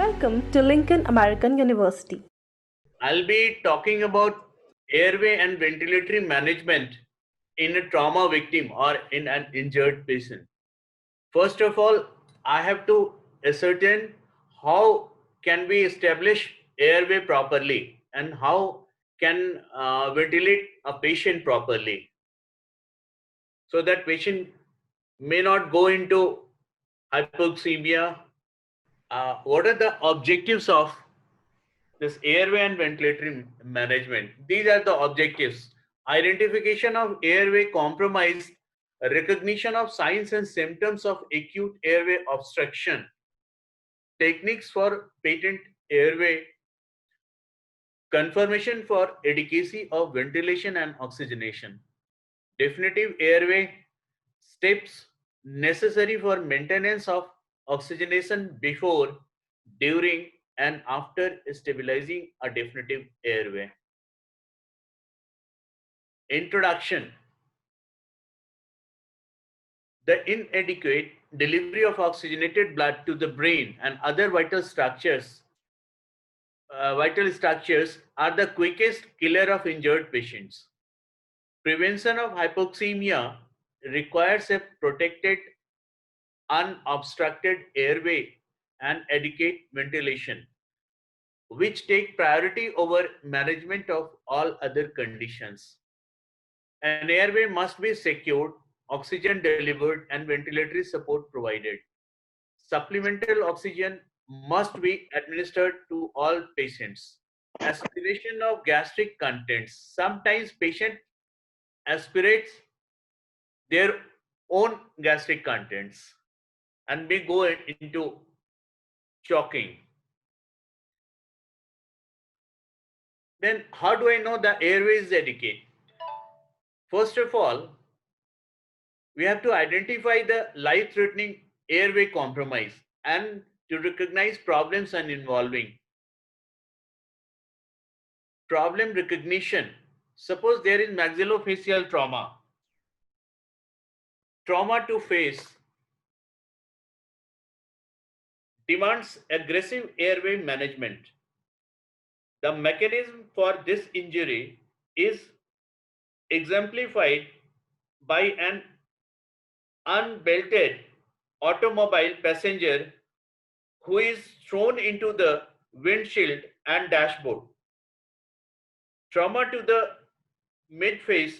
Welcome to Lincoln American University. I'll be talking about airway and ventilatory management in a trauma victim or in an injured patient. First of all, I have to ascertain how can we establish airway properly and how can ventilate a patient properly so that patient may not go into hypoxemia. What are the objectives of this airway and ventilatory management? These are the objectives: identification of airway compromise, recognition of signs and symptoms of acute airway obstruction, techniques for patent airway, confirmation for adequacy of ventilation and oxygenation, definitive airway steps necessary for maintenance of oxygenation before, during, and after stabilizing a definitive airway. Introduction. The inadequate delivery of oxygenated blood to the brain and other vital structures are the quickest killer of injured patients. Prevention of hypoxemia requires a protected, unobstructed airway and adequate ventilation, which take priority over management of all other conditions. An airway must be secured, oxygen delivered, and ventilatory support provided. Supplemental oxygen must be administered to all patients. Aspiration of gastric contents. Sometimes patient aspirates their own gastric contents and may go into choking. Then how do I know the airway is adequate? First of all, we have to identify the life-threatening airway compromise and to recognize problems and involving. Problem recognition. Suppose there is maxillofacial trauma. Trauma to face demands aggressive airway management. The mechanism for this injury is exemplified by an unbelted automobile passenger who is thrown into the windshield and dashboard. Trauma to the midface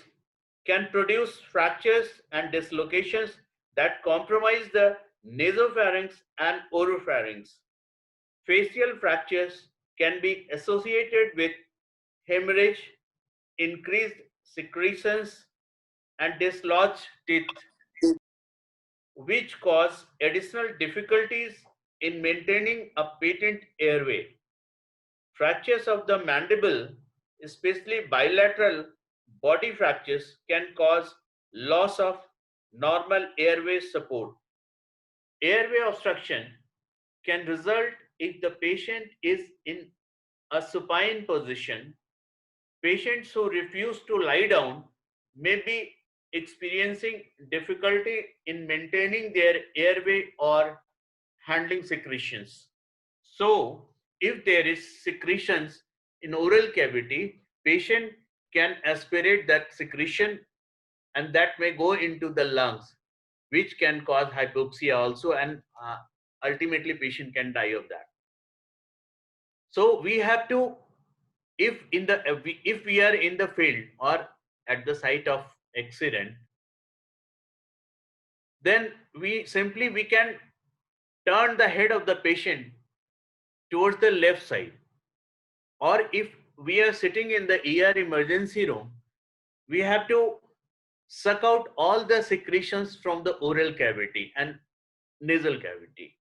can produce fractures and dislocations that compromise the nasopharynx and oropharynx. Facial fractures can be associated with hemorrhage, increased secretions, and dislodged teeth, which cause additional difficulties in maintaining a patent airway. Fractures of the mandible, especially bilateral body fractures, can cause loss of normal airway support. Airway obstruction can result if the patient is in a supine position. Patients who refuse to lie down may be experiencing difficulty in maintaining their airway or handling secretions. So, if there is secretions in oral cavity, patient can aspirate that secretion and that may go into the lungs, which can cause hypoxia also, and ultimately patient can die of that. So we have to, if we are in the field or at the site of accident, then we can turn the head of the patient towards the left side, or if we are sitting in the ER emergency room, we have to suck out all the secretions from the oral cavity and nasal cavity.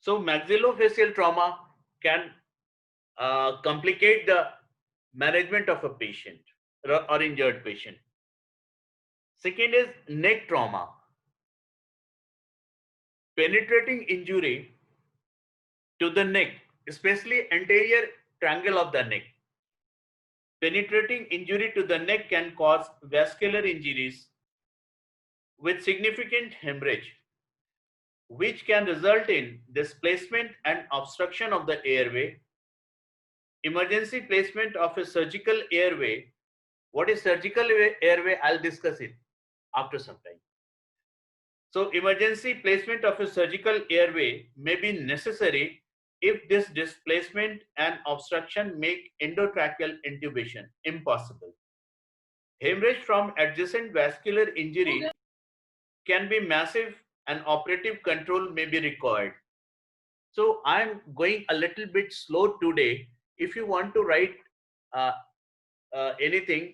So maxillofacial trauma can complicate the management of a patient or injured patient. Second is neck trauma. Penetrating injury to the neck, especially anterior triangle of the neck. Penetrating injury to the neck can cause vascular injuries with significant hemorrhage. which can result in displacement and obstruction of the airway. Emergency placement of a surgical airway. What is surgical airway? I'll discuss it after some time. So emergency placement of a surgical airway may be necessary if this displacement and obstruction make endotracheal intubation impossible. Hemorrhage from adjacent vascular injury can be massive and operative control may be required. So I'm going a little bit slow today. If you want to write uh, anything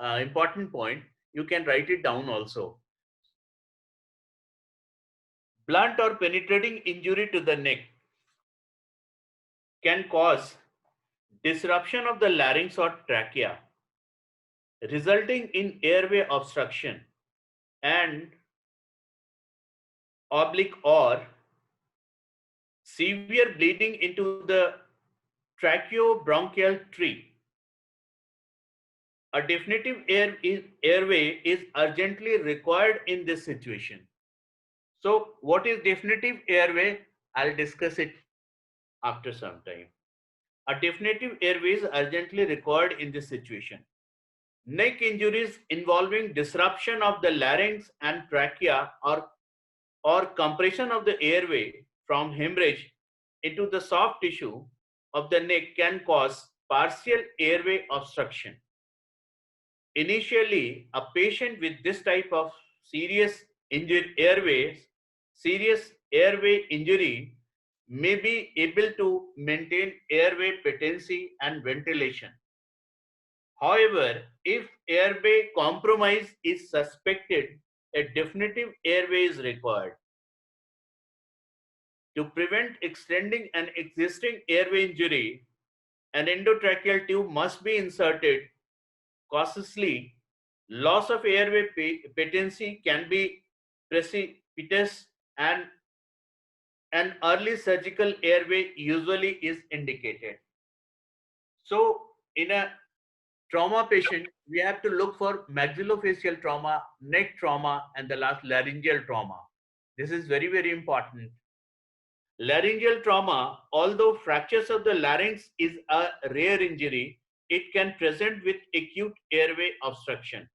important point, you can write it down also. Blunt or penetrating injury to the neck can cause disruption of the larynx or trachea, resulting in airway obstruction and oblique or severe bleeding into the tracheobronchial tree. A definitive airway is urgently required in this situation. So what is definitive airway? I'll discuss it after some time. A definitive airway is urgently required in this situation. Neck injuries involving disruption of the larynx and trachea or compression of the airway from hemorrhage into the soft tissue of the neck can cause partial airway obstruction. Initially, a patient with this type of serious airway injury may be able to maintain airway patency and ventilation. However, if airway compromise is suspected, a definitive airway is required. To prevent extending an existing airway injury, an endotracheal tube must be inserted cautiously. Loss of airway patency can be precipitous and an early surgical airway usually is indicated. So in a trauma patient, we have to look for maxillofacial trauma, neck trauma, and the last laryngeal trauma. This is very, very important. Laryngeal trauma, although fractures of the larynx is a rare injury, it can present with acute airway obstruction.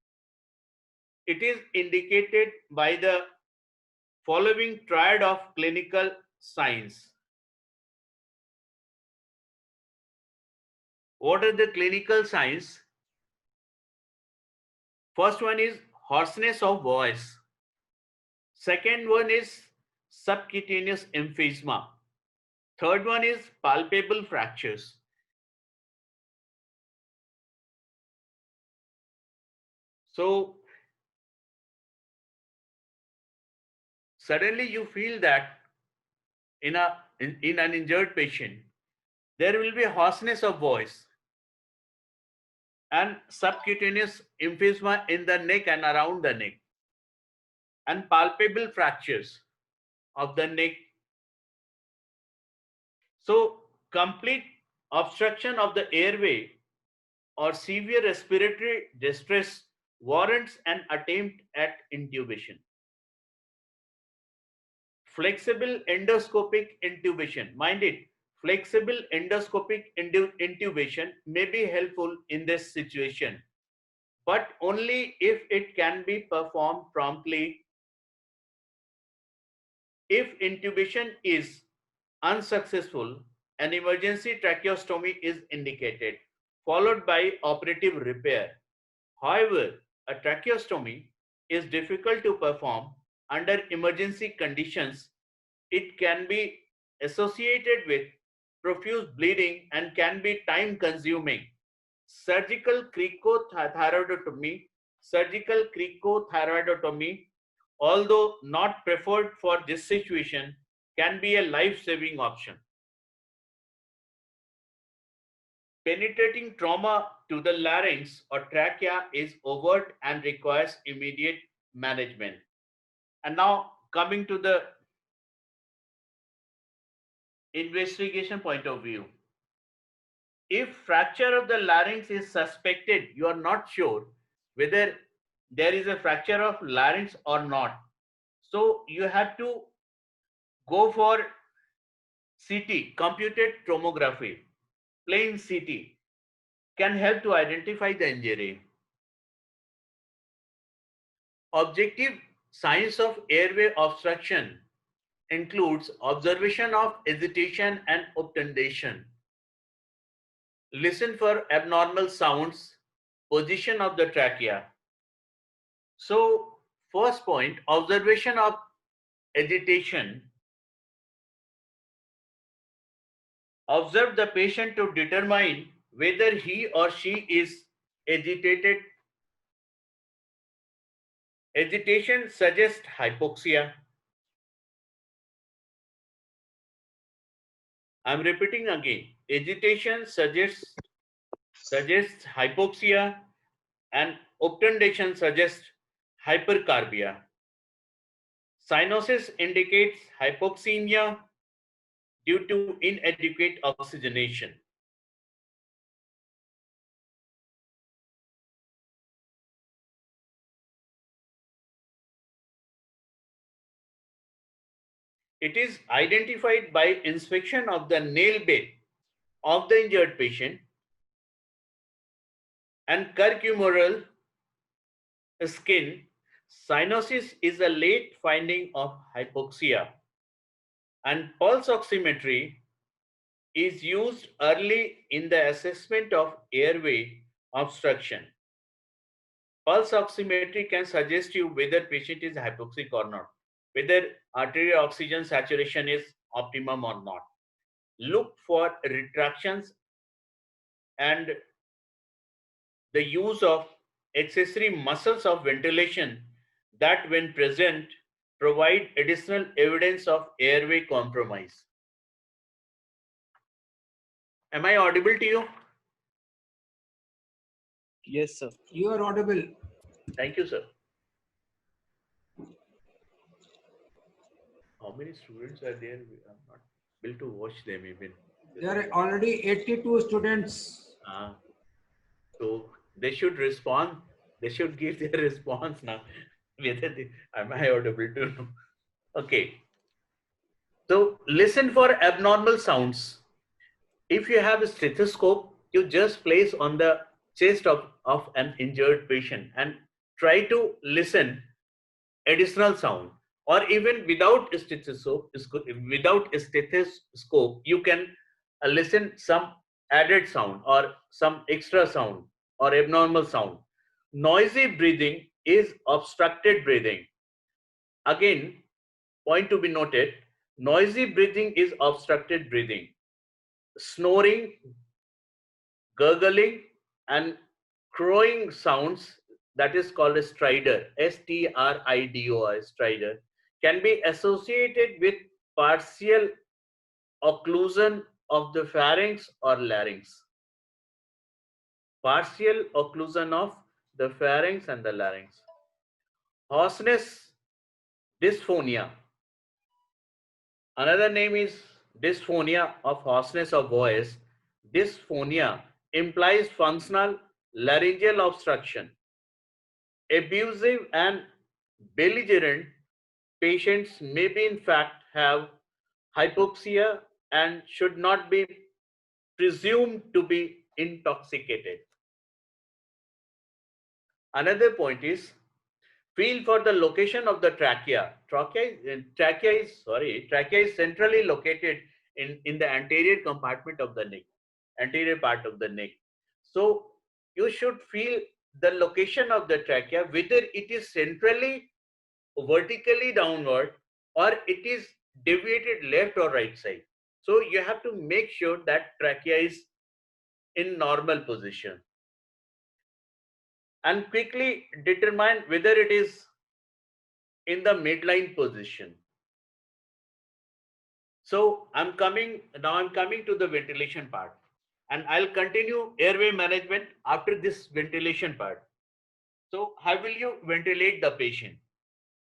It is indicated by the following triad of clinical signs. What are the clinical signs? First one is hoarseness of voice. Second one is subcutaneous emphysema. Third one is palpable fractures. So suddenly you feel that in an injured patient, there will be hoarseness of voice and subcutaneous emphysema in the neck and around the neck, and palpable fractures of the neck. So complete obstruction of the airway or severe respiratory distress warrants an attempt at intubation. Flexible endoscopic intubation, mind it, flexible endoscopic intubation may be helpful in this situation, but only if it can be performed promptly. If intubation is unsuccessful, an emergency tracheostomy is indicated, followed by operative repair. However, a tracheostomy is difficult to perform under emergency conditions. It can be associated with profuse bleeding and can be time consuming. Surgical cricothyroidotomy, although not preferred for this situation, can be a life-saving option. Penetrating trauma to the larynx or trachea is overt and requires immediate management. And now coming to the investigation point of view. If fracture of the larynx is suspected, you are not sure whether there is a fracture of larynx or not. So you have to go for CT, computed tomography, plain CT can help to identify the injury. Objective signs of airway obstruction includes observation of agitation and obtundation. Listen for abnormal sounds, position of the trachea. So, first point, observation of agitation. Observe the patient to determine whether he or she is agitated. Agitation suggests hypoxia. I'm repeating again. Agitation suggests hypoxia, and obtundation suggests hypercarbia. Cyanosis indicates hypoxemia due to inadequate oxygenation. It is identified by inspection of the nail bed of the injured patient and circumferal skin. Cyanosis is a late finding of hypoxia, and pulse oximetry is used early in the assessment of airway obstruction. Pulse oximetry can suggest you whether patient is hypoxic or not, whether arterial oxygen saturation is optimum or not. Look for retractions and the use of accessory muscles of ventilation that, when present, provide additional evidence of airway compromise. Am I audible to you? Yes, sir. You are audible. Thank you, sir. How many students are there? I'm not able to watch them even. There are already 82 students. So they should respond. They should give their response now. Whether they, am I audible to know? Okay. So listen for abnormal sounds. If you have a stethoscope, you just place on the chest of an injured patient and try to listen additional sound. Or even without a stethoscope, you can listen some added sound or some extra sound or abnormal sound. Noisy breathing is obstructed breathing. Again, point to be noted, noisy breathing is obstructed breathing. Snoring, gurgling, and crowing sounds, that is called a stridor, S-T-R-I-D-O-R, stridor, can be associated with partial occlusion of the pharynx or larynx. Partial occlusion of the pharynx and the larynx. Hoarseness, dysphonia. Another name is dysphonia of hoarseness of voice. Dysphonia implies functional laryngeal obstruction. Abusive and belligerent patients may be in fact have hypoxia and should not be presumed to be intoxicated. Another point is feel for the location of the trachea. Trachea is centrally located in the anterior compartment of the neck, anterior part of the neck. So you should feel the location of the trachea, whether it is centrally vertically downward or it is deviated left or right side. So you have to make sure that trachea is in normal position and quickly determine whether it is in the midline position. So I'm coming to the ventilation part, and I'll continue airway management after this ventilation part. So how will you ventilate the patient?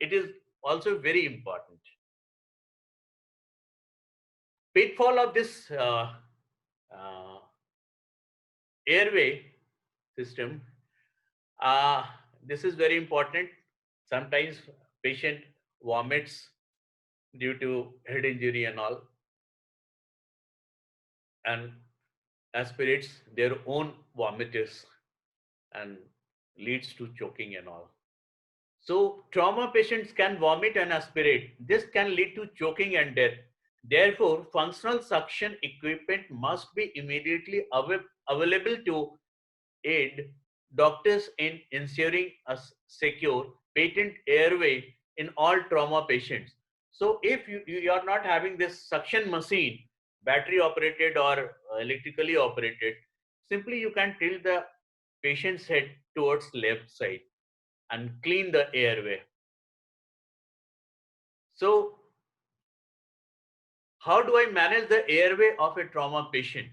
It is also very important. Pitfall of this airway system. This is very important. Sometimes patient vomits, due to head injury and all, and aspirates their own vomitus and leads to choking and all. So trauma patients can vomit and aspirate. This can lead to choking and death. Therefore, functional suction equipment must be immediately available to aid doctors in ensuring a secure patent airway in all trauma patients. So if you are not having this suction machine, battery operated or electrically operated, simply you can tilt the patient's head towards left side and clean the airway. So how do I manage the airway of a trauma patient?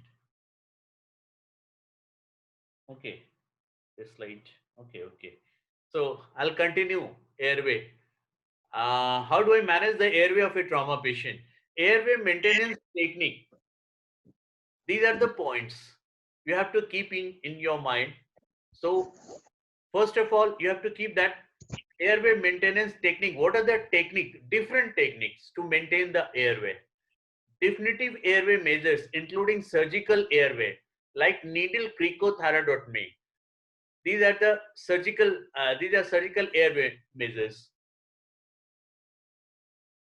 Okay, this slide. Okay. So I'll continue airway. How do I manage the airway of a trauma patient? Airway maintenance technique. These are the points you have to keep in your mind. So first of all, you have to keep that airway maintenance technique. What are the technique? Different techniques to maintain the airway. Definitive airway measures, including surgical airway, like needle cricothyroidotomy. These are the surgical airway measures.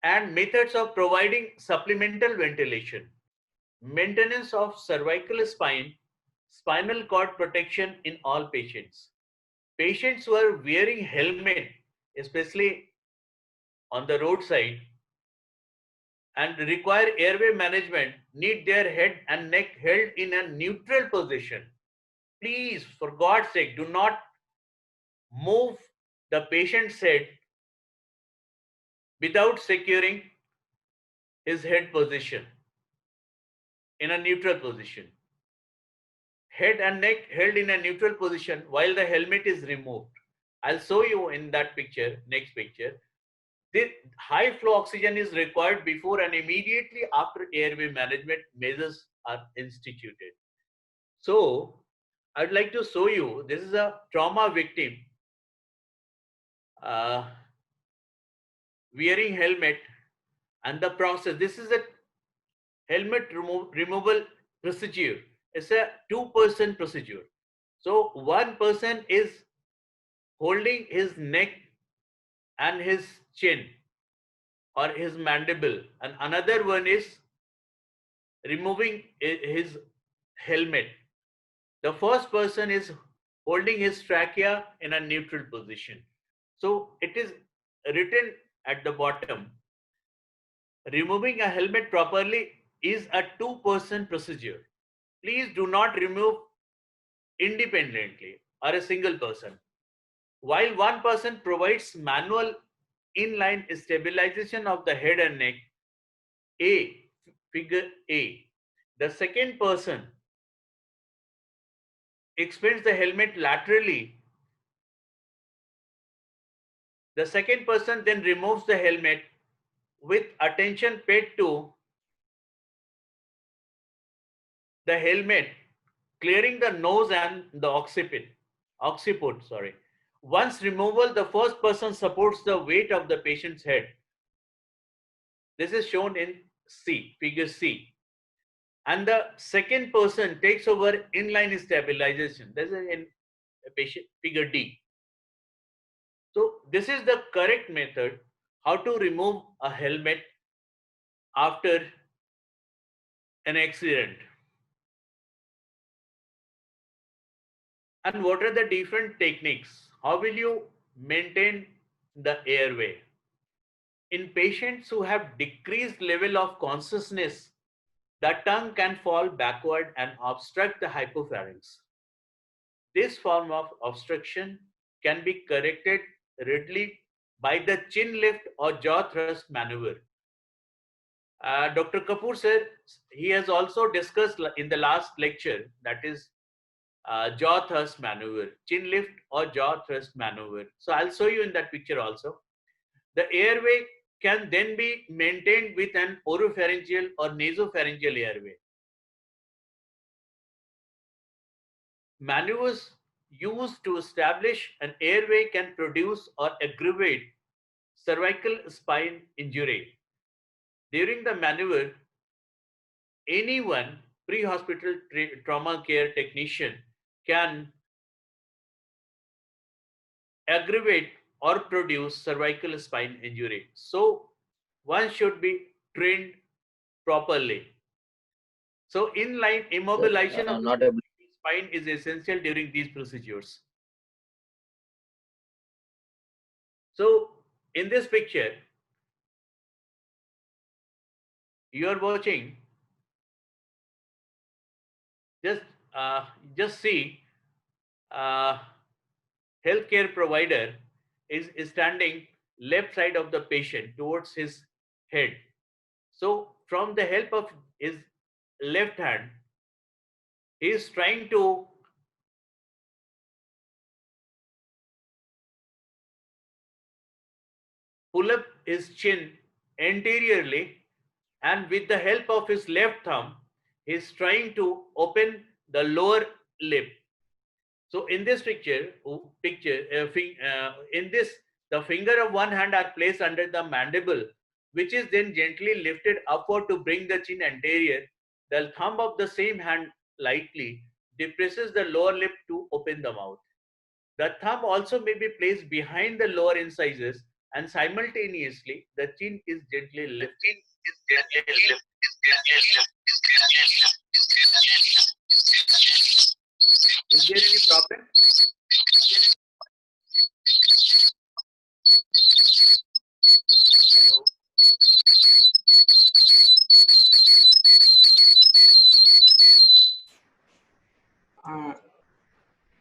And methods of providing supplemental ventilation, maintenance of cervical spine, spinal cord protection in all patients. Patients who are wearing helmet, especially on the roadside, and require airway management need their head and neck held in a neutral position. Please, for God's sake, do not move the patient's head without securing his head position in a neutral position. Head and neck held in a neutral position while the helmet is removed. I'll show you in that picture, next picture. The high flow oxygen is required before and immediately after airway management measures are instituted. So I'd like to show you, this is a trauma victim wearing helmet and the process. This is a helmet removal procedure. It's a two-person procedure. So one person is holding his neck and his chin or his mandible, and another one is removing his helmet. The first person is holding his trachea in a neutral position. So it is written at the bottom, removing a helmet properly is a two-person procedure. Please do not remove independently or a single person. While one person provides manual inline stabilization of the head and neck, figure A, the second person expands the helmet laterally. The second person then removes the helmet with attention paid to the helmet, clearing the nose and the occiput. Once removal, the first person supports the weight of the patient's head. This is shown in C, figure C. And the second person takes over inline stabilization. This is in patient figure D. So this is the correct method how to remove a helmet after an accident. And what are the different techniques? How will you maintain the airway? In patients who have decreased level of consciousness, the tongue can fall backward and obstruct the hypopharynx. This form of obstruction can be corrected readily by the chin lift or jaw thrust maneuver. Dr. Kapoor sir, he has also discussed in the last lecture, that is jaw thrust maneuver, chin lift or jaw thrust maneuver. So I'll show you in that picture also. The airway can then be maintained with an oropharyngeal or nasopharyngeal airway. Maneuvers used to establish an airway can produce or aggravate cervical spine injury. During the maneuver, anyone pre-hospital trauma care technician can aggravate or produce cervical spine injury. So one should be trained properly. So inline immobilization of the Not able. spine is essential during these procedures. So in this picture, you are watching, just just see, uh, healthcare provider is standing left side of the patient towards his head. So from the help of his left hand, he is trying to pull up his chin anteriorly, and with the help of his left thumb, he is trying to open the lower lip. So in this picture, in this, the finger of one hand are placed under the mandible, which is then gently lifted upward to bring the chin anterior. The thumb of the same hand lightly depresses the lower lip to open the mouth. The thumb also may be placed behind the lower incisors, and simultaneously the chin is gently lifted. Is there any problem?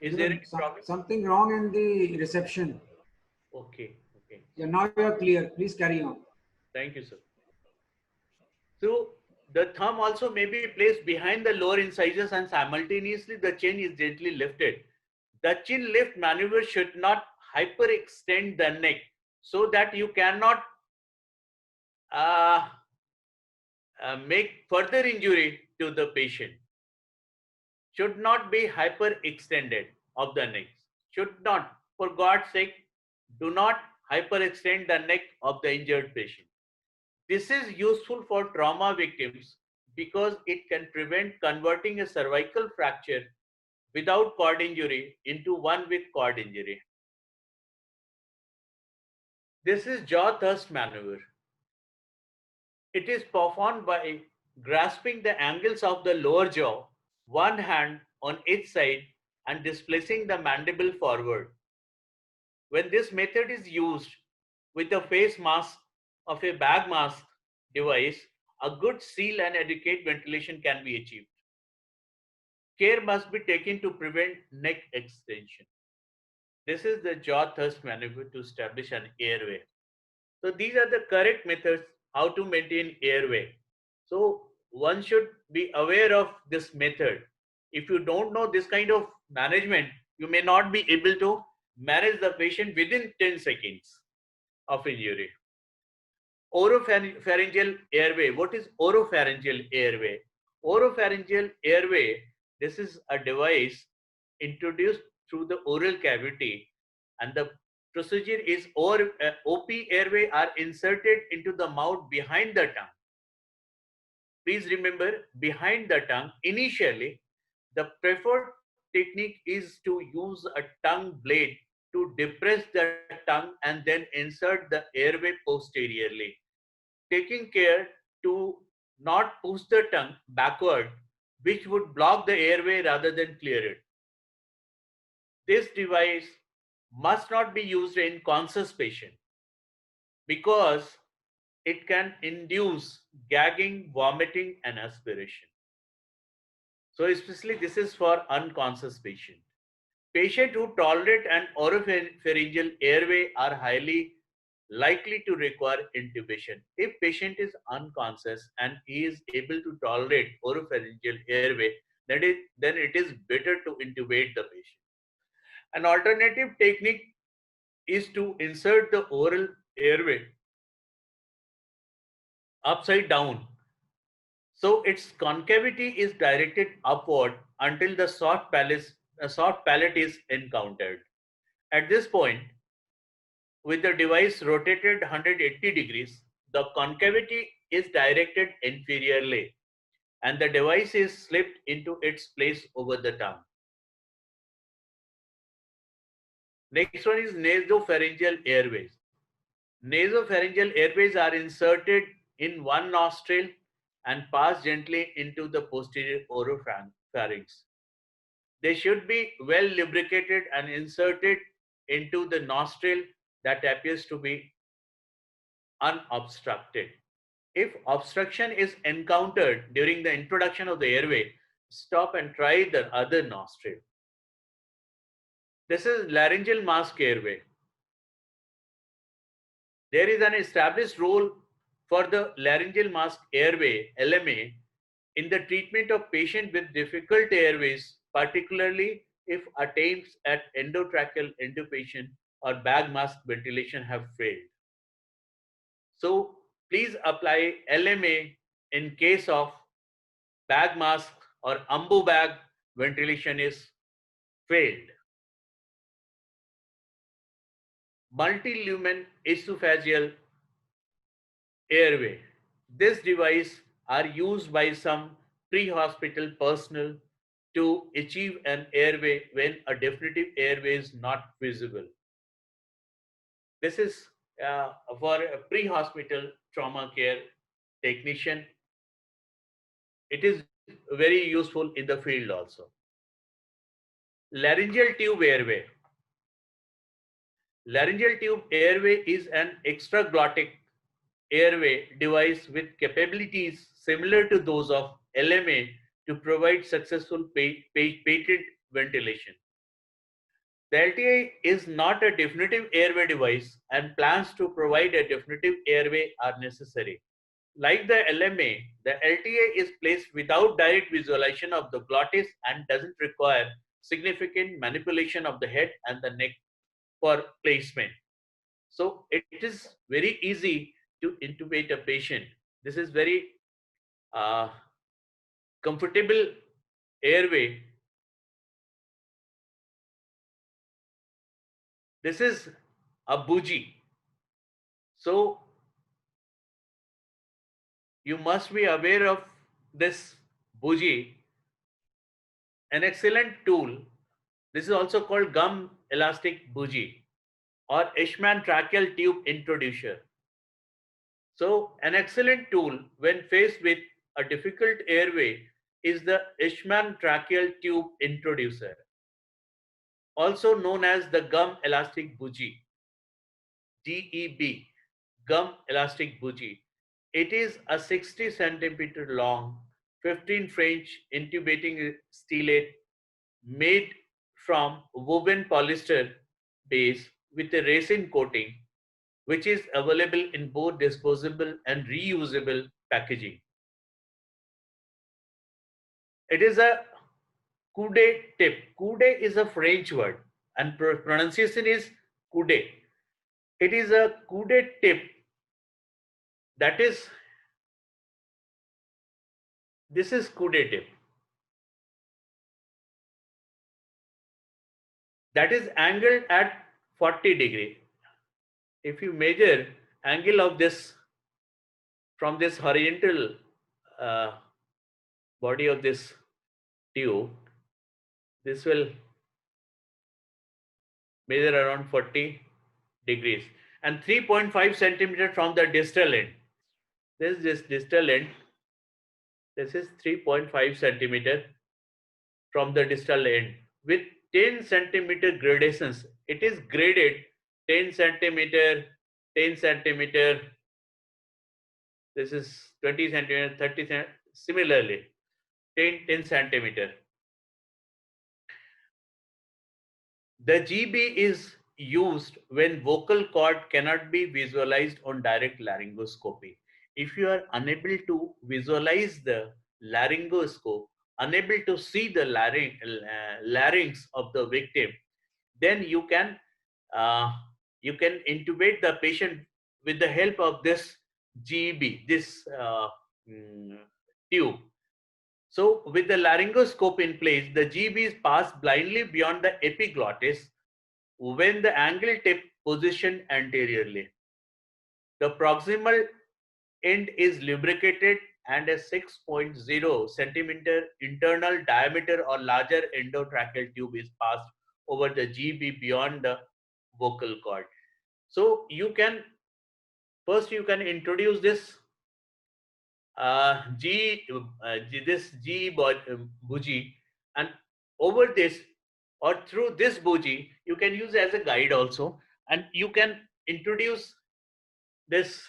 Is there any problem? Something wrong in the reception. Okay, okay. Yeah, now you are clear. Please carry on. Thank you, sir. So the thumb also may be placed behind the lower incisors, and simultaneously the chin is gently lifted. The chin lift maneuver should not hyperextend the neck so that you cannot make further injury to the patient. Should not be hyperextended of the neck. Should not, for God's sake, do not hyperextend the neck of the injured patient. This is useful for trauma victims because it can prevent converting a cervical fracture without cord injury into one with cord injury. This is jaw thrust maneuver. It is performed by grasping the angles of the lower jaw, one hand on each side, and displacing the mandible forward. When this method is used with a face mask of a bag mask device, a good seal and adequate ventilation can be achieved. Care must be taken to prevent neck extension. This is the jaw thrust maneuver to establish an airway. So these are the correct methods how to maintain airway. So one should be aware of this method. If you don't know this kind of management, you may not be able to manage the patient within 10 seconds of injury. Oropharyngeal airway. What is oropharyngeal airway? Oropharyngeal airway, this is a device introduced through the oral cavity, and the procedure is OP airway are inserted into the mouth behind the tongue. Please remember, behind the tongue. Initially, the preferred technique is to use a tongue blade to depress the tongue and then insert the airway posteriorly, taking care to not push the tongue backward, which would block the airway rather than clear it. This device must not be used in conscious patient because it can induce gagging, vomiting, and aspiration. So especially this is for unconscious patient. Patient who tolerate an oropharyngeal airway are highly likely to require intubation. If patient is unconscious and he is able to tolerate oropharyngeal airway, then it is better to intubate the patient. An alternative technique is to insert the oral airway upside down, so its concavity is directed upward until the soft palate is encountered. At this point, with the device rotated 180 degrees, the concavity is directed inferiorly and the device is slipped into its place over the tongue. Next one is nasopharyngeal airways. Nasopharyngeal airways are inserted in one nostril and pass gently into the posterior oropharynx. They should be well lubricated and inserted into the nostril that appears to be unobstructed. If obstruction is encountered during the introduction of the airway, stop and try the other nostril. This is laryngeal mask airway. There is an established role for the laryngeal mask airway, LMA, in the treatment of patients with difficult airways, particularly if attempts at endotracheal intubation or bag mask ventilation have failed. So please apply LMA in case of bag mask or ambu bag ventilation is failed. Multi-lumen esophageal airway. This device are used by some pre-hospital personnel to achieve an airway when a definitive airway is not visible. This is for a pre-hospital trauma care technician. It is very useful in the field also. Laryngeal tube airway. Laryngeal tube airway is an extraglottic airway device with capabilities similar to those of LMA to provide successful patent ventilation. The LTA is not a definitive airway device and plans to provide a definitive airway are necessary. Like the LMA, the LTA is placed without direct visualization of the glottis and doesn't require significant manipulation of the head and the neck for placement. So it is very easy to intubate a patient. This is very comfortable airway. This is a bougie. So you must be aware of this bougie. An excellent tool. This is also called gum elastic bougie or Ishman tracheal tube introducer. So an excellent tool when faced with a difficult airway is the Ishman tracheal tube introducer, also known as the gum elastic bougie, GEB, gum elastic bougie. It is a 60 centimeter long, 15 French intubating stellate made from woven polyester base with a resin coating, which is available in both disposable and reusable packaging. It is a coude tip. Coude is a French word and pronunciation is coude. It is a coude tip, that is, this is coude tip. That is angled at 40 degree. If you measure angle of this from this horizontal body of this tube, this will measure around 40 degrees and 3.5 centimeter from the distal end. This is this distal end. This is 3.5 centimeter from the distal end with 10 centimeter gradations. It is graded 10 centimeter, 10 centimeter. This is 20 centimeter, 30 centimeter. Similarly, 10 centimeter. The GB is used when vocal cord cannot be visualized on direct laryngoscopy. If you are unable to visualize the laryngoscope, unable to see the larynx of the victim, then you can intubate the patient with the help of this GEB, this tube. So with the laryngoscope in place, the GEB is passed blindly beyond the epiglottis when the angle tip positioned anteriorly. The proximal end is lubricated and a 6.0 centimeter internal diameter or larger endotracheal tube is passed over the GB beyond the vocal cord. So you can introduce this this bougie, and over this or through this bougie you can use as a guide also, and you can introduce this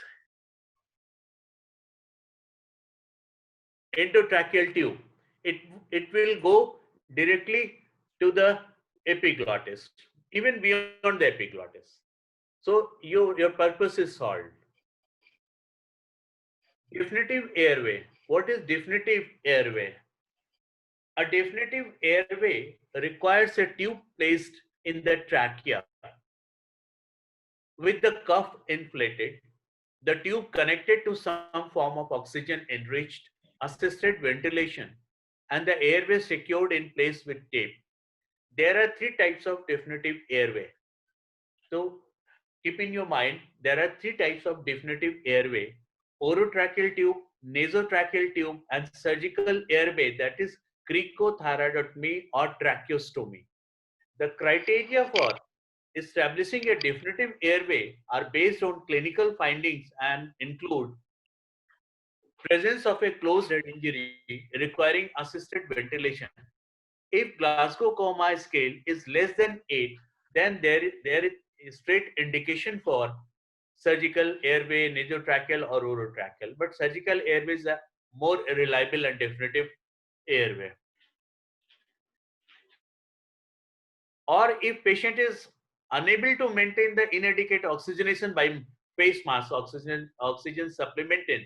endotracheal tube. It will go directly to the epiglottis, even beyond the epiglottis. So your purpose is solved. Definitive airway. What is definitive airway? A definitive airway requires a tube placed in the trachea with the cuff inflated, the tube connected to some form of oxygen enriched assisted ventilation, and the airway secured in place with tape. There are three types of definitive airway. So keep in your mind, there are three types of definitive airway: orotracheal tube, nasotracheal tube, and surgical airway, that is cricothyroidotomy or tracheostomy. The criteria for establishing a definitive airway are based on clinical findings and include presence of a closed head injury requiring assisted ventilation. If Glasgow Coma scale is less than 8, then there is straight indication for surgical airway, nasotracheal or orotracheal. But surgical airways are more reliable and definitive airway. Or if patient is unable to maintain the inadequate oxygenation by face mask, oxygen supplementation,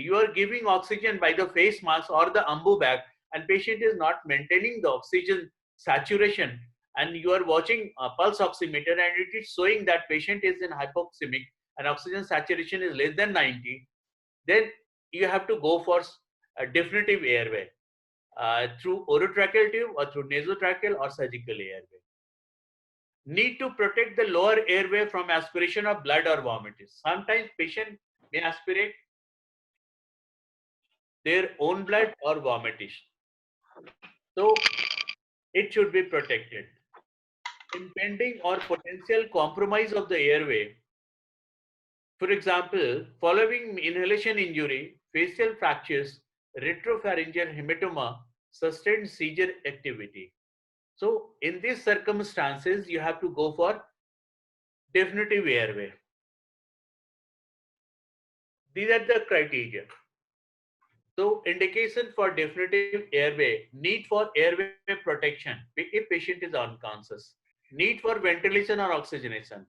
you are giving oxygen by the face mask or the ambu bag, and patient is not maintaining the oxygen saturation, and you are watching a pulse oximeter and it is showing that patient is in hypoxemic and oxygen saturation is less than 90, then you have to go for a definitive airway through orotracheal tube or through nasotracheal or surgical airway. Need to protect the lower airway from aspiration of blood or vomit. Sometimes patient may aspirate their own blood or vomit. So it should be protected. Impending or potential compromise of the airway. For example, following inhalation injury, facial fractures, retropharyngeal hematoma, sustained seizure activity. So in these circumstances, you have to go for definitive airway. These are the criteria. So indication for definitive airway: need for airway protection if patient is unconscious, need for ventilation or oxygenation,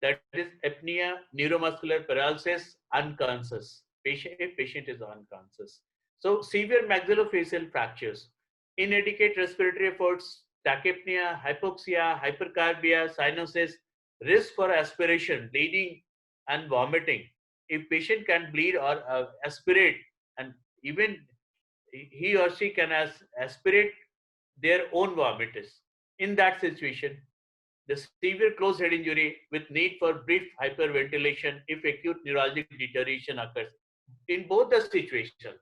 that is apnea, neuromuscular paralysis, unconscious, if patient is unconscious. So severe maxillofacial fractures, inadequate respiratory efforts, tachypnea, hypoxia, hypercarbia, cyanosis, risk for aspiration, bleeding and vomiting. If patient can bleed or aspirate, and even he or she can aspirate their own vomitus, in that situation, the severe closed head injury with need for brief hyperventilation if acute neuralgic deterioration occurs. In both the situations,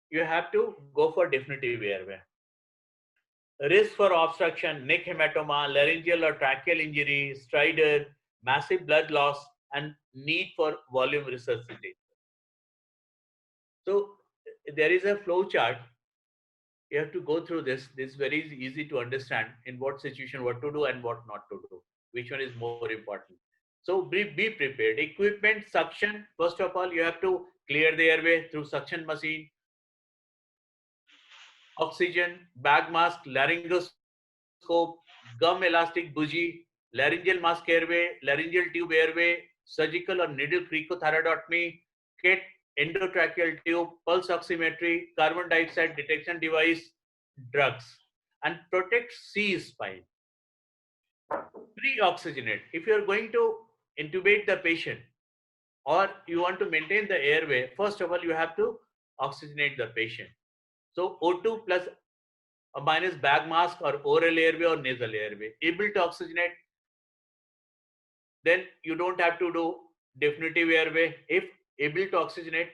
you have to go for definitive airway. Risk for obstruction, neck hematoma, laryngeal or tracheal injury, stridor, massive blood loss, and need for volume resuscitation. So there is a flow chart. You have to go through this. This is very easy to understand in what situation what to do and what not to do. Which one is more important? So be prepared. Equipment, suction. First of all, you have to clear the airway through suction machine. Oxygen, bag mask, laryngoscope, gum elastic bougie, laryngeal mask airway, laryngeal tube airway, surgical or needle cricothyroidotomy, kit, endotracheal tube, pulse oximetry, carbon dioxide detection device, drugs, and protect C spine. Pre-oxygenate. If you are going to intubate the patient or you want to maintain the airway, first of all, you have to oxygenate the patient. So O2 plus or minus bag mask or oral airway or nasal airway, able to oxygenate. Then you don't have to do definitive airway if able to oxygenate?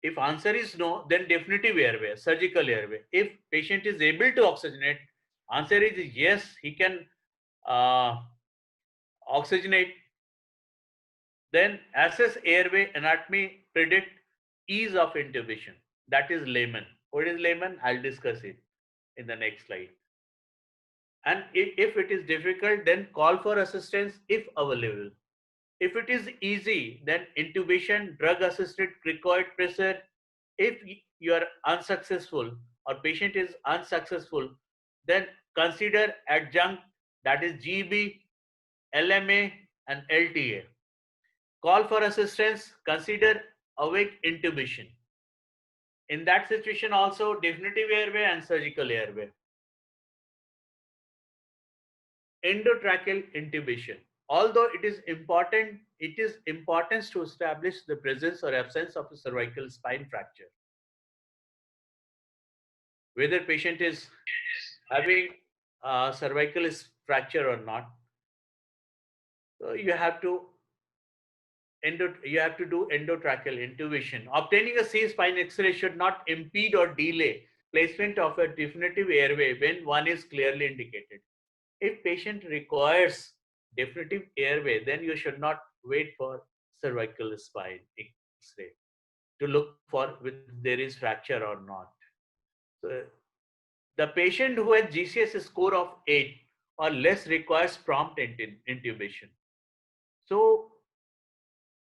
If answer is no, then definitive airway, surgical airway. If patient is able to oxygenate, answer is yes, he can oxygenate. Then assess airway anatomy, predict ease of intubation. That is layman. What is layman? I'll discuss it in the next slide. And if it is difficult, then call for assistance if available. If it is easy, then intubation, drug assisted cricoid pressure. If you are unsuccessful or patient is unsuccessful, then consider adjunct, that is GB, LMA and LTA. Call for assistance, consider awake intubation. In that situation also definitive airway and surgical airway. Endotracheal intubation. Although it is important to establish the presence or absence of a cervical spine fracture. Whether patient is having cervical fracture or not. So you have to do endotracheal intubation. Obtaining a C-spine X-ray should not impede or delay placement of a definitive airway when one is clearly indicated. If patient requires definitive airway, then you should not wait for cervical spine X-ray to look for whether there is fracture or not. So, the patient who has GCS score of 8 or less requires prompt intubation. So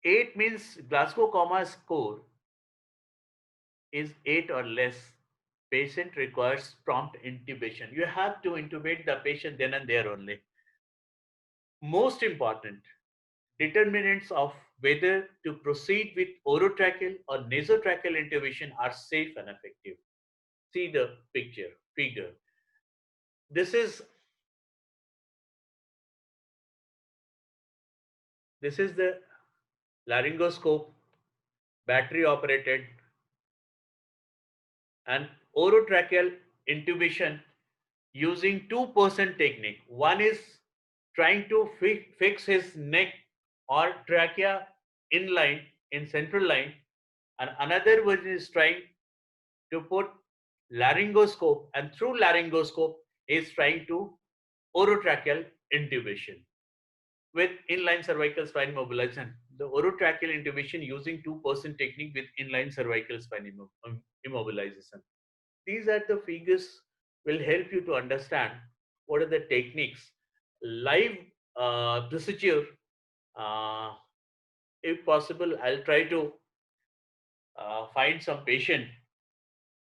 8 means Glasgow Coma score is 8 or less. Patient requires prompt intubation. You have to intubate the patient then and there only. Most important, determinants of whether to proceed with orotracheal or nasotracheal intubation are safe and effective. See the figure. This is the laryngoscope, battery operated, and orotracheal intubation using 2% technique. One is trying to fix his neck or trachea in central line, and another one is trying to put laryngoscope, and through laryngoscope is trying to orotracheal intubation with inline cervical spine immobilization. The orotracheal intubation using 2% technique with inline cervical spine immobilization. These are the figures will help you to understand what are the techniques. Live procedure, if possible, I'll try to find some patient,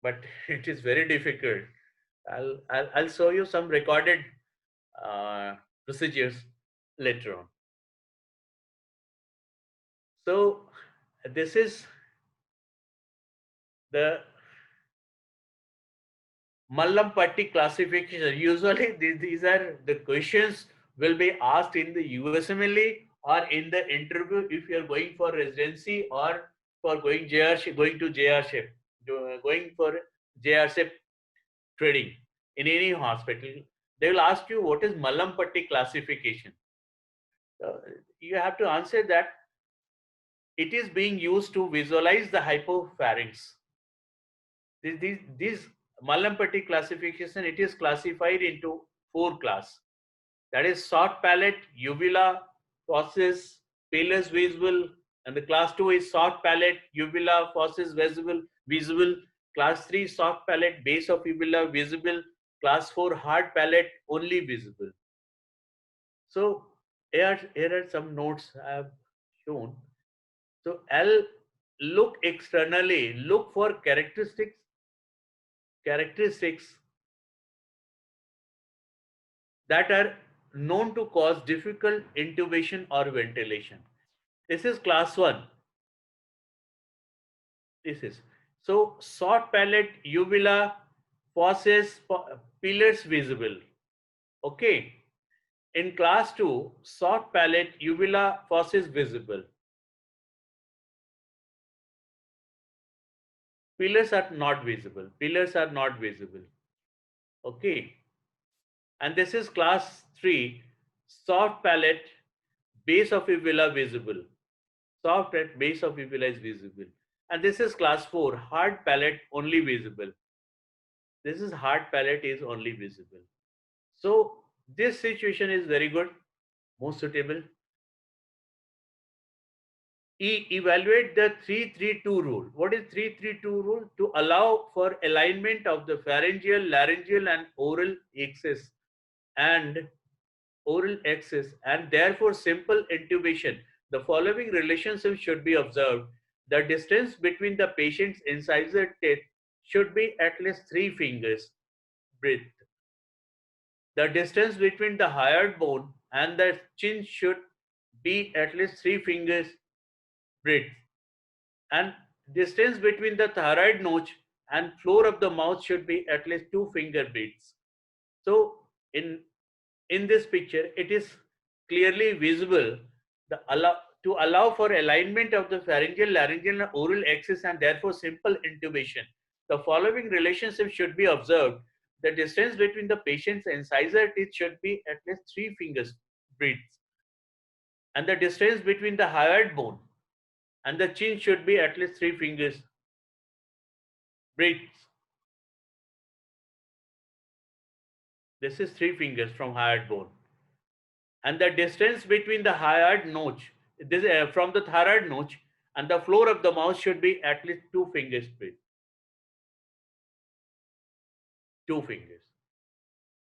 but it is very difficult. I'll show you some recorded procedures later on. So this is the Mallampatti classification. Usually these are the questions will be asked in the USMLE or in the interview if you are going for residency or for going to JRSHIP, going for JRSHIP training in any hospital. They will ask you what is Mallampatti classification. You have to answer that it is being used to visualize the hypopharynx. This Mallampatti classification, it is classified into 4 classes. That is short palate, uvula, fauces, palus visible, and the class 2 is short palate, uvula, fauces, visible. Class 3 soft palate, base of uvula visible. Class 4 hard palate, only visible. So here are some notes I have shown. So L, look externally, look for characteristics that are known to cause difficult intubation or ventilation. This is class 1. This is so short palate, uvula, fauces, pillars visible. Okay. In class 2, short palate, uvula, fauces visible. Pillars are not visible. Okay. And this is class 3, soft palate, base of uvula visible. Soft at base of uvula is visible. And this is class 4, hard palate only visible. This is hard palate is only visible. So this situation is very good, most suitable. Evaluate the 3-3-2 rule. What is 3-3-2 rule? To allow for alignment of the pharyngeal, laryngeal and oral axis and therefore simple intubation. The following relationship should be observed. The distance between the patient's incisor teeth should be at least 3 fingers breadth. The distance between the hyoid bone and the chin should be at least 3 fingers breadth. And distance between the thyroid notch and floor of the mouth should be at least 2 finger breadths. So in this picture, it is clearly visible to allow for alignment of the pharyngeal, laryngeal and oral axis and therefore simple intubation. The following relationship should be observed. The distance between the patient's incisor teeth should be at least 3 fingers breadth. And the distance between the hyoid bone and the chin should be at least 3 fingers breadth. This is 3 fingers from hyoid bone. And the distance between the hyoid notch, from the thyroid notch and the floor of the mouth should be at least 2 fingers breadth. 2 fingers.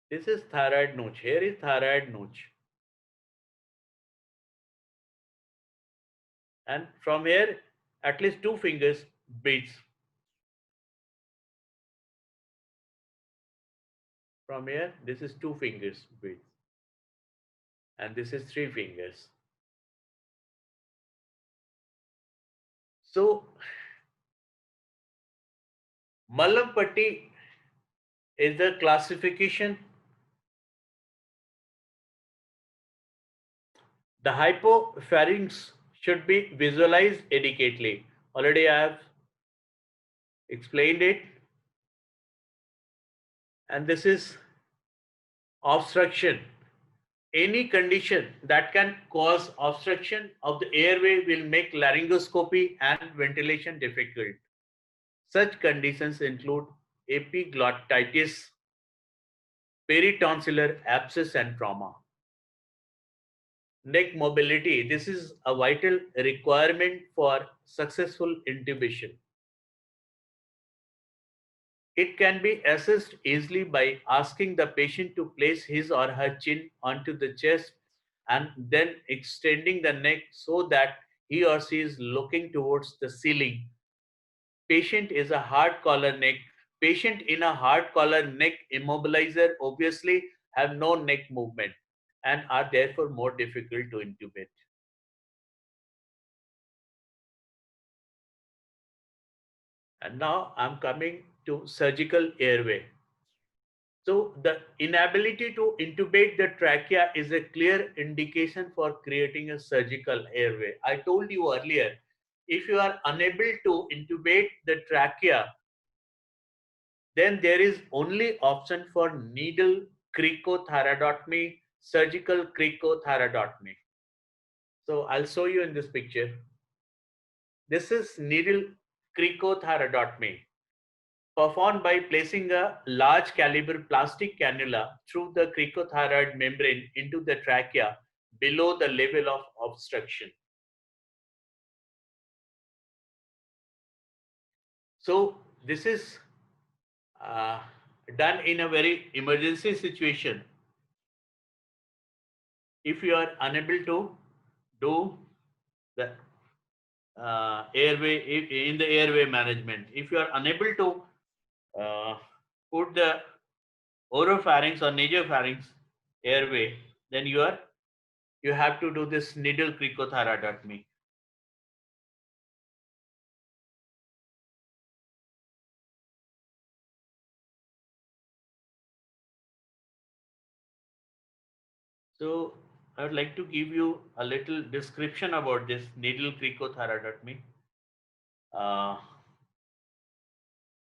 This is thyroid notch. Here is thyroid notch. And from here, at least 2 fingers breadth. From here, this is 2 fingers breadth. And this is 3 fingers. So, Mallampatti is the classification. The hypopharynx should be visualized adequately. Already I have explained it. And this is obstruction. Any condition that can cause obstruction of the airway will make laryngoscopy and ventilation difficult. Such conditions include epiglottitis, peritonsillar abscess and trauma. Neck mobility. This is a vital requirement for successful intubation. It can be assessed easily by asking the patient to place his or her chin onto the chest and then extending the neck so that he or she is looking towards the ceiling. Patient in a hard collar neck immobilizer obviously have no neck movement and are therefore more difficult to intubate. And now I'm coming to surgical airway. So the inability to intubate the trachea is a clear indication for creating a surgical airway. I told you earlier, if you are unable to intubate the trachea, then there is only option for needle cricothyroidotomy, surgical cricothyroidotomy. So I'll show you in this picture. This is needle cricothyroidotomy, performed by placing a large caliber plastic cannula through the cricothyroid membrane into the trachea below the level of obstruction. So this is done in a very emergency situation. If you are unable to do the airway in the airway management, if you are unable to put the oropharynx or nasopharynx airway, then you have to do this needle cricothyroidotomy. So I would like to give you a little description about this needle cricothyroidotomy.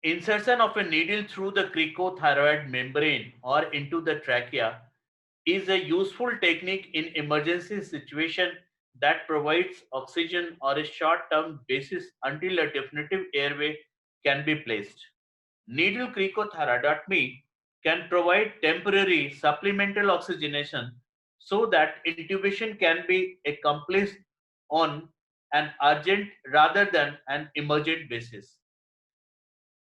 Insertion of a needle through the cricothyroid membrane or into the trachea is a useful technique in emergency situation that provides oxygen or a short-term basis until a definitive airway can be placed. Needle cricothyroidotomy can provide temporary supplemental oxygenation so that intubation can be accomplished on an urgent rather than an emergent basis.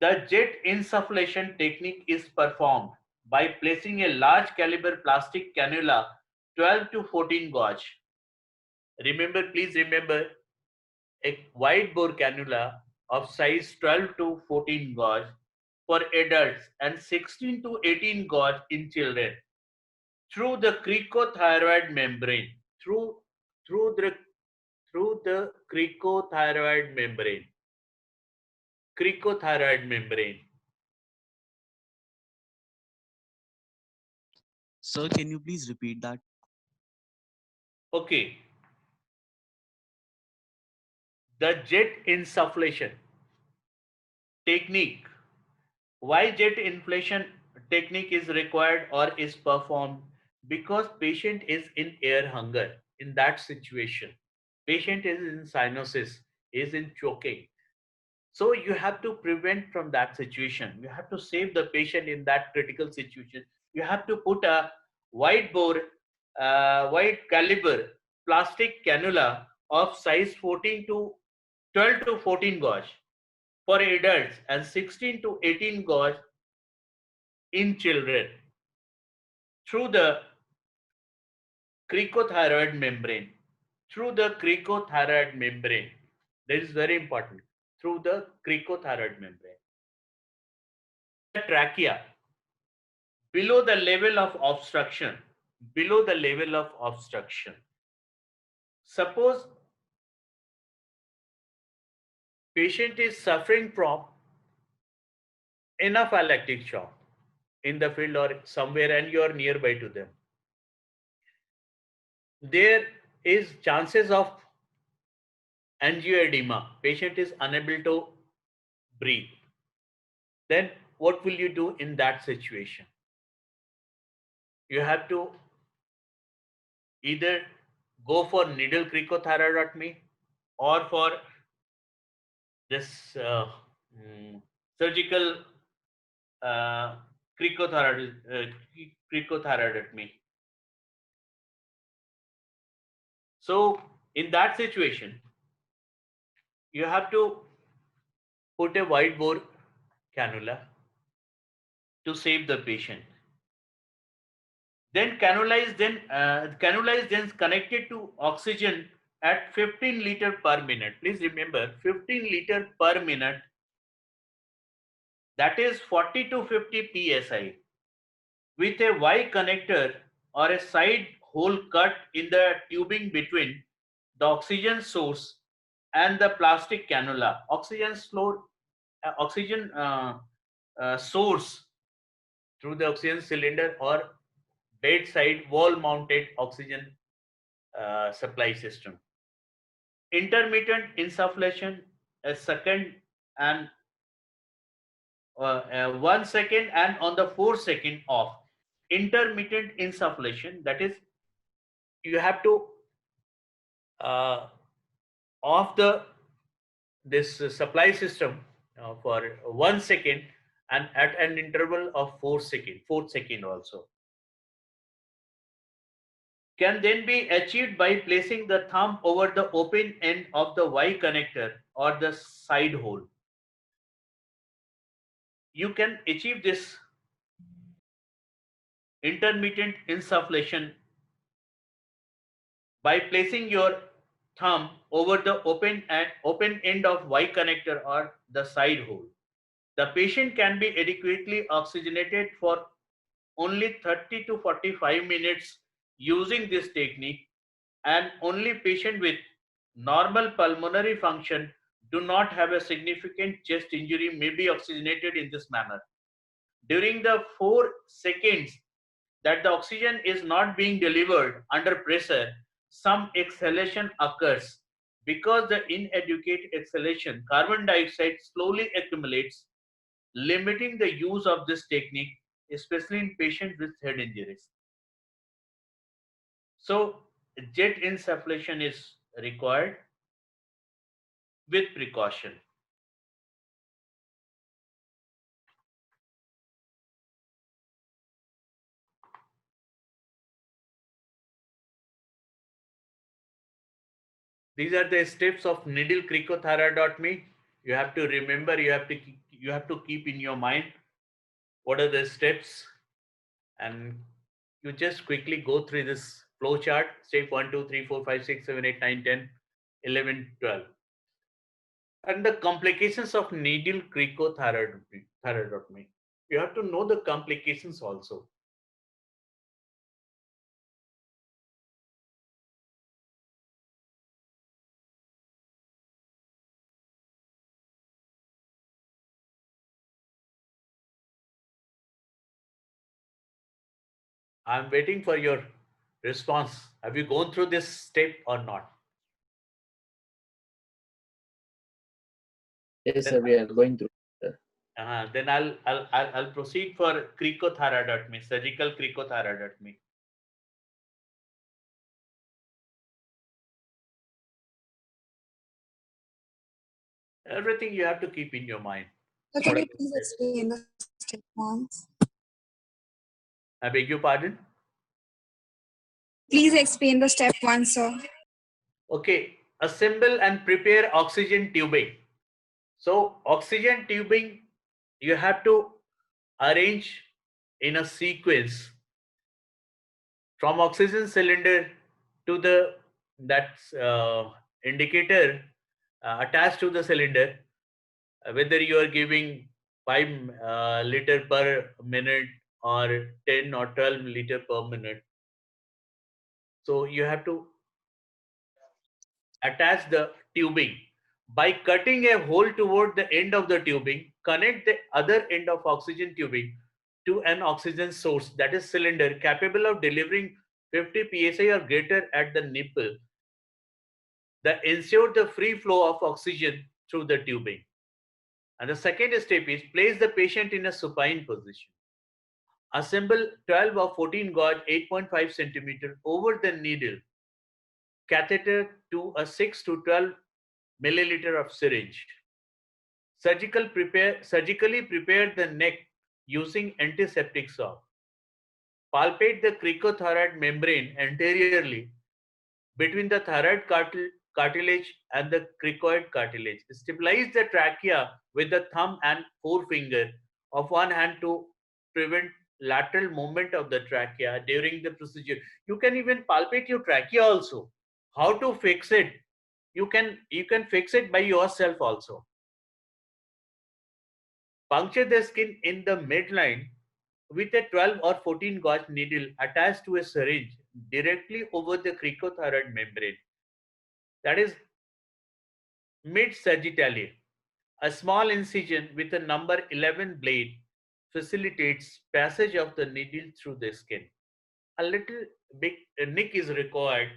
The jet insufflation technique is performed by placing a large caliber plastic cannula 12 to 14 gauge. Remember, please remember, a wide bore cannula of size 12 to 14 gauge for adults and 16 to 18 gauge in children through the cricothyroid membrane through the cricothyroid membrane. Sir, can you please repeat that? Okay, the jet insufflation technique. Why jet inflation technique is required or is performed? Because patient is in air hunger in that situation. Patient is in cyanosis, is in choking. So you have to prevent from that situation. You have to save the patient in that critical situation. You have to put a wide bore, wide caliber plastic cannula of size 14 to 12 to 14 gauge for adults and 16 to 18 gauge in children through the cricothyroid membrane. Through the cricothyroid membrane. That is very important. Through the cricothyroid membrane. The trachea, below the level of obstruction. Below the level of obstruction. Suppose patient is suffering from anaphylactic shock in the field or somewhere and you are nearby to them. There is chances of angioedema. Patient is unable to breathe. Then what will you do in that situation? You have to either go for needle cricothyroidotomy or for this surgical cricothyroidotomy. So in that situation, you have to put a wide bore cannula to save the patient. Then cannula is then connected to oxygen at 15 liter per minute. Please remember 15 liter per minute. That is 40 to 50 psi with a Y connector or a side hole cut in the tubing between the oxygen source and the plastic cannula. Oxygen source through the oxygen cylinder or bedside wall mounted oxygen supply system. Intermittent insufflation, a second and 1 second and on the 4 second off. Intermittent insufflation, that is you have to off this supply system for 1 second and at an interval of 4 second also. Can then be achieved by placing the thumb over the open end of the Y connector or the side hole. You can achieve this intermittent insufflation by placing your thumb over the open end of Y connector or the side hole. The patient can be adequately oxygenated for only 30 to 45 minutes using this technique, and only patient with normal pulmonary function do not have a significant chest injury may be oxygenated in this manner. During the 4 seconds that the oxygen is not being delivered under pressure, some exhalation occurs. Because the inadequate exhalation, carbon dioxide slowly accumulates, limiting the use of this technique, especially in patients with head injuries. So jet insufflation is required with precaution. These are the steps of needle cricothyroidotomy. You have to remember, you have to keep in your mind what are the steps, and you just quickly go through this flow chart. Step 1, 2, 3, 4, 5, 6, 7, 8, 9, 10, 11, 12. And the complications of needle cricothyroidotomy. You have to know the complications also. I'm waiting for your response. Have you gone through this step or not? Yes, sir, we are going through. Sir. Then I'll proceed for cricothyroidotomy, surgical cricothyroidotomy. Everything you have to keep in your mind. So can you please explain the step once? I beg your pardon? Please explain the step one, sir. Okay, assemble and prepare oxygen tubing. So oxygen tubing, you have to arrange in a sequence from oxygen cylinder to the indicator attached to the cylinder, whether you are giving 5 liter per minute or 10 or 12 liter per minute. So you have to attach the tubing. By cutting a hole toward the end of the tubing, connect the other end of oxygen tubing to an oxygen source, that is cylinder, capable of delivering 50 psi or greater at the nipple, that ensure the free flow of oxygen through the tubing. And the second step is place the patient in a supine position. Assemble 12 or 14 gauge 8.5 centimeter over the needle catheter to a 6 to 12 milliliter of syringe. Surgically prepare the neck using antiseptic soap. Palpate the cricothyroid membrane anteriorly between the thyroid cartilage and the cricoid cartilage. Stabilize the trachea with the thumb and forefinger of one hand to prevent lateral movement of the trachea during the procedure. You can even palpate your trachea also. How to fix it? You can fix it by yourself also. Puncture the skin in the midline with a 12 or 14 gauge needle attached to a syringe directly over the cricothyroid membrane. That is mid-sagittally. A small incision with a number 11 blade facilitates passage of the needle through the skin. A little big nick is required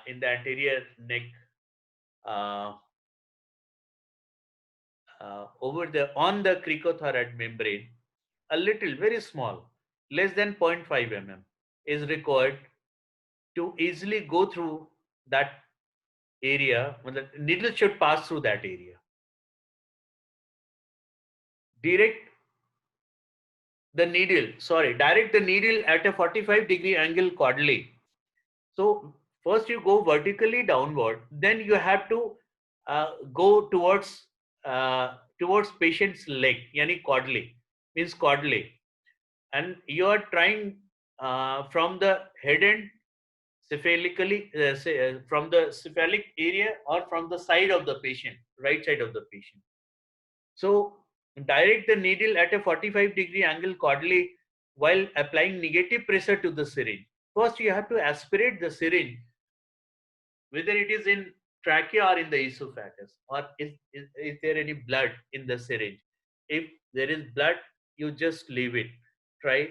in the anterior neck uh, on the cricothyroid membrane. A little, very small, less than 0.5 mm is required to easily go through that area. When the needle should pass through that area. Direct the needle at a 45-degree angle caudally. So first you go vertically downward, then you have to go towards patient's leg, yani caudally, means caudally, and you are trying from the head end cephalically, from the cephalic area or from the side of the patient, right side of the patient. So direct the needle at a 45-degree angle caudally while applying negative pressure to the syringe. First, you have to aspirate the syringe, whether it is in trachea or in the esophagus, or is there any blood in the syringe. If there is blood, you just leave it. Try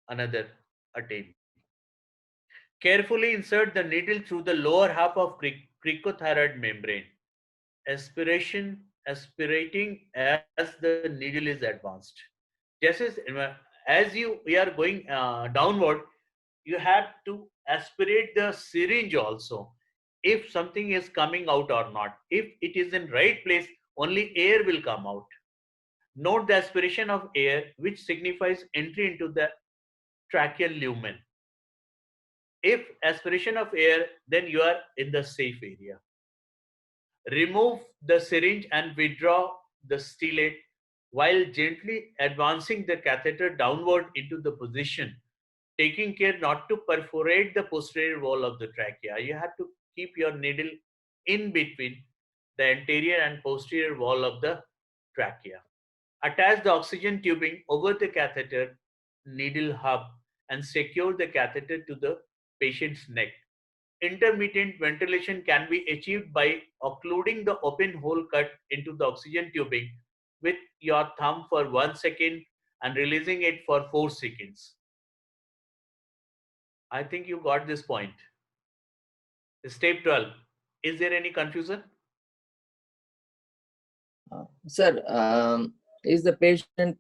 another attempt. Carefully insert the needle through the lower half of cricothyroid membrane. Aspirating as the needle is advanced. Just as you are going downward, you have to aspirate the syringe also. If something is coming out or not, if it is in right place, only air will come out. Note the aspiration of air, which signifies entry into the tracheal lumen. If aspiration of air, then you are in the safe area. Remove the syringe and withdraw the stellate while gently advancing the catheter downward into the position, taking care not to perforate the posterior wall of the trachea. You have to keep your needle in between the anterior and posterior wall of the trachea. Attach the oxygen tubing over the catheter needle hub and secure the catheter to the patient's neck. Intermittent ventilation can be achieved by occluding the open hole cut into the oxygen tubing with your thumb for 1 second and releasing it for 4 seconds. I think you got this point. Step 12. Is there any confusion? Sir, is the patient,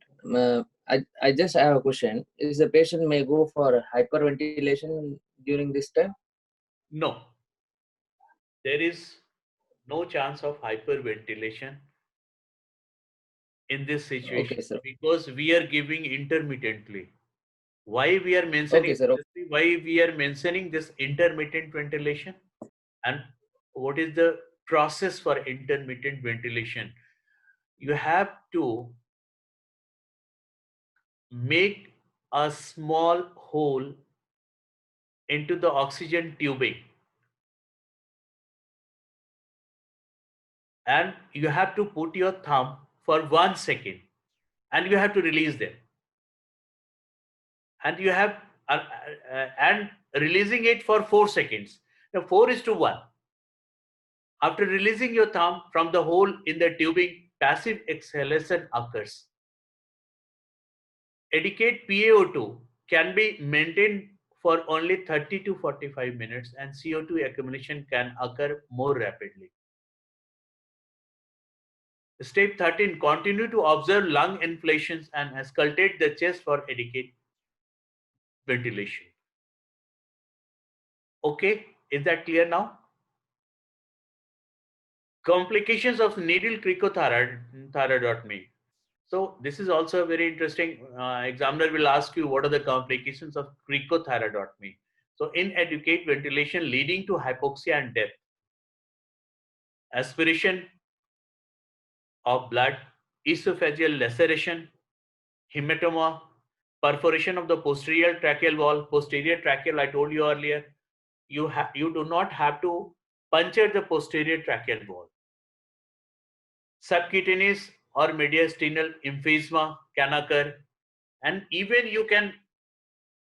I just have a question. Is the patient may go for hyperventilation during this time? No. There is no chance of hyperventilation in this situation Okay, sir. because we are giving intermittently. Why we are mentioning Okay, sir. Okay. why we are mentioning this intermittent ventilation, and what is the process for intermittent ventilation? You have to make a small hole into the oxygen tubing, and you have to put your thumb for 1 second and you have to release them, and you have and releasing it for 4 seconds. Now 4:1. After releasing your thumb from the hole in the tubing, passive exhalation occurs. Adequate PaO2 can be maintained for only 30 to 45 minutes and CO2 accumulation can occur more rapidly. Step 13, continue to observe lung inflations and auscultate the chest for adequate ventilation. Okay, is that clear now? Complications of needle cricothyroidotomy. So this is also a very interesting, examiner will ask you what are the complications of cricothyroidotomy. So inadequate ventilation leading to hypoxia and death. Aspiration of blood, esophageal laceration, hematoma, perforation of the posterior tracheal wall. Posterior tracheal, I told you earlier, you do not have to puncture the posterior tracheal wall. Subcutaneous or mediastinal emphysema can occur, and even you can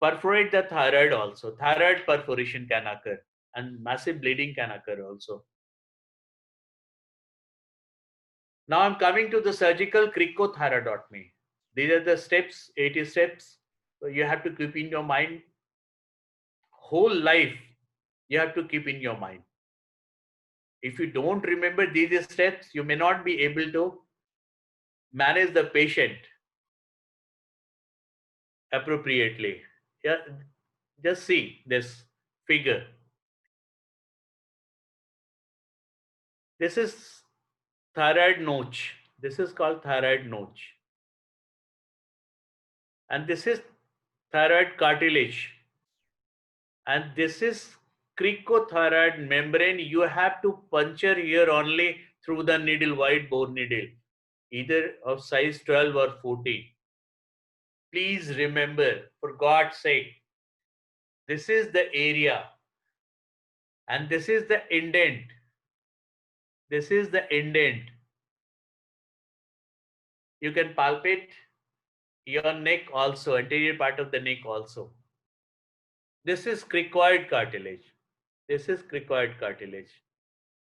perforate the thyroid also. Thyroid perforation can occur and massive bleeding can occur also. Now I'm coming to the surgical cricothyroidotomy. These are the steps, 80 steps. So you have to keep in your mind. Whole life you have to keep in your mind. If you don't remember these steps, you may not be able to manage the patient appropriately. Yeah, just see this figure. This is thyroid notch. This is called thyroid notch. And this is thyroid cartilage. And this is cricothyroid membrane. You have to puncture here only through the needle, wide bore needle, either of size 12 or 14. Please remember, for God's sake, this is the area and this is the indent. This is the indent. You can palpate your neck also, anterior part of the neck also. This is cricoid cartilage. This is cricoid cartilage.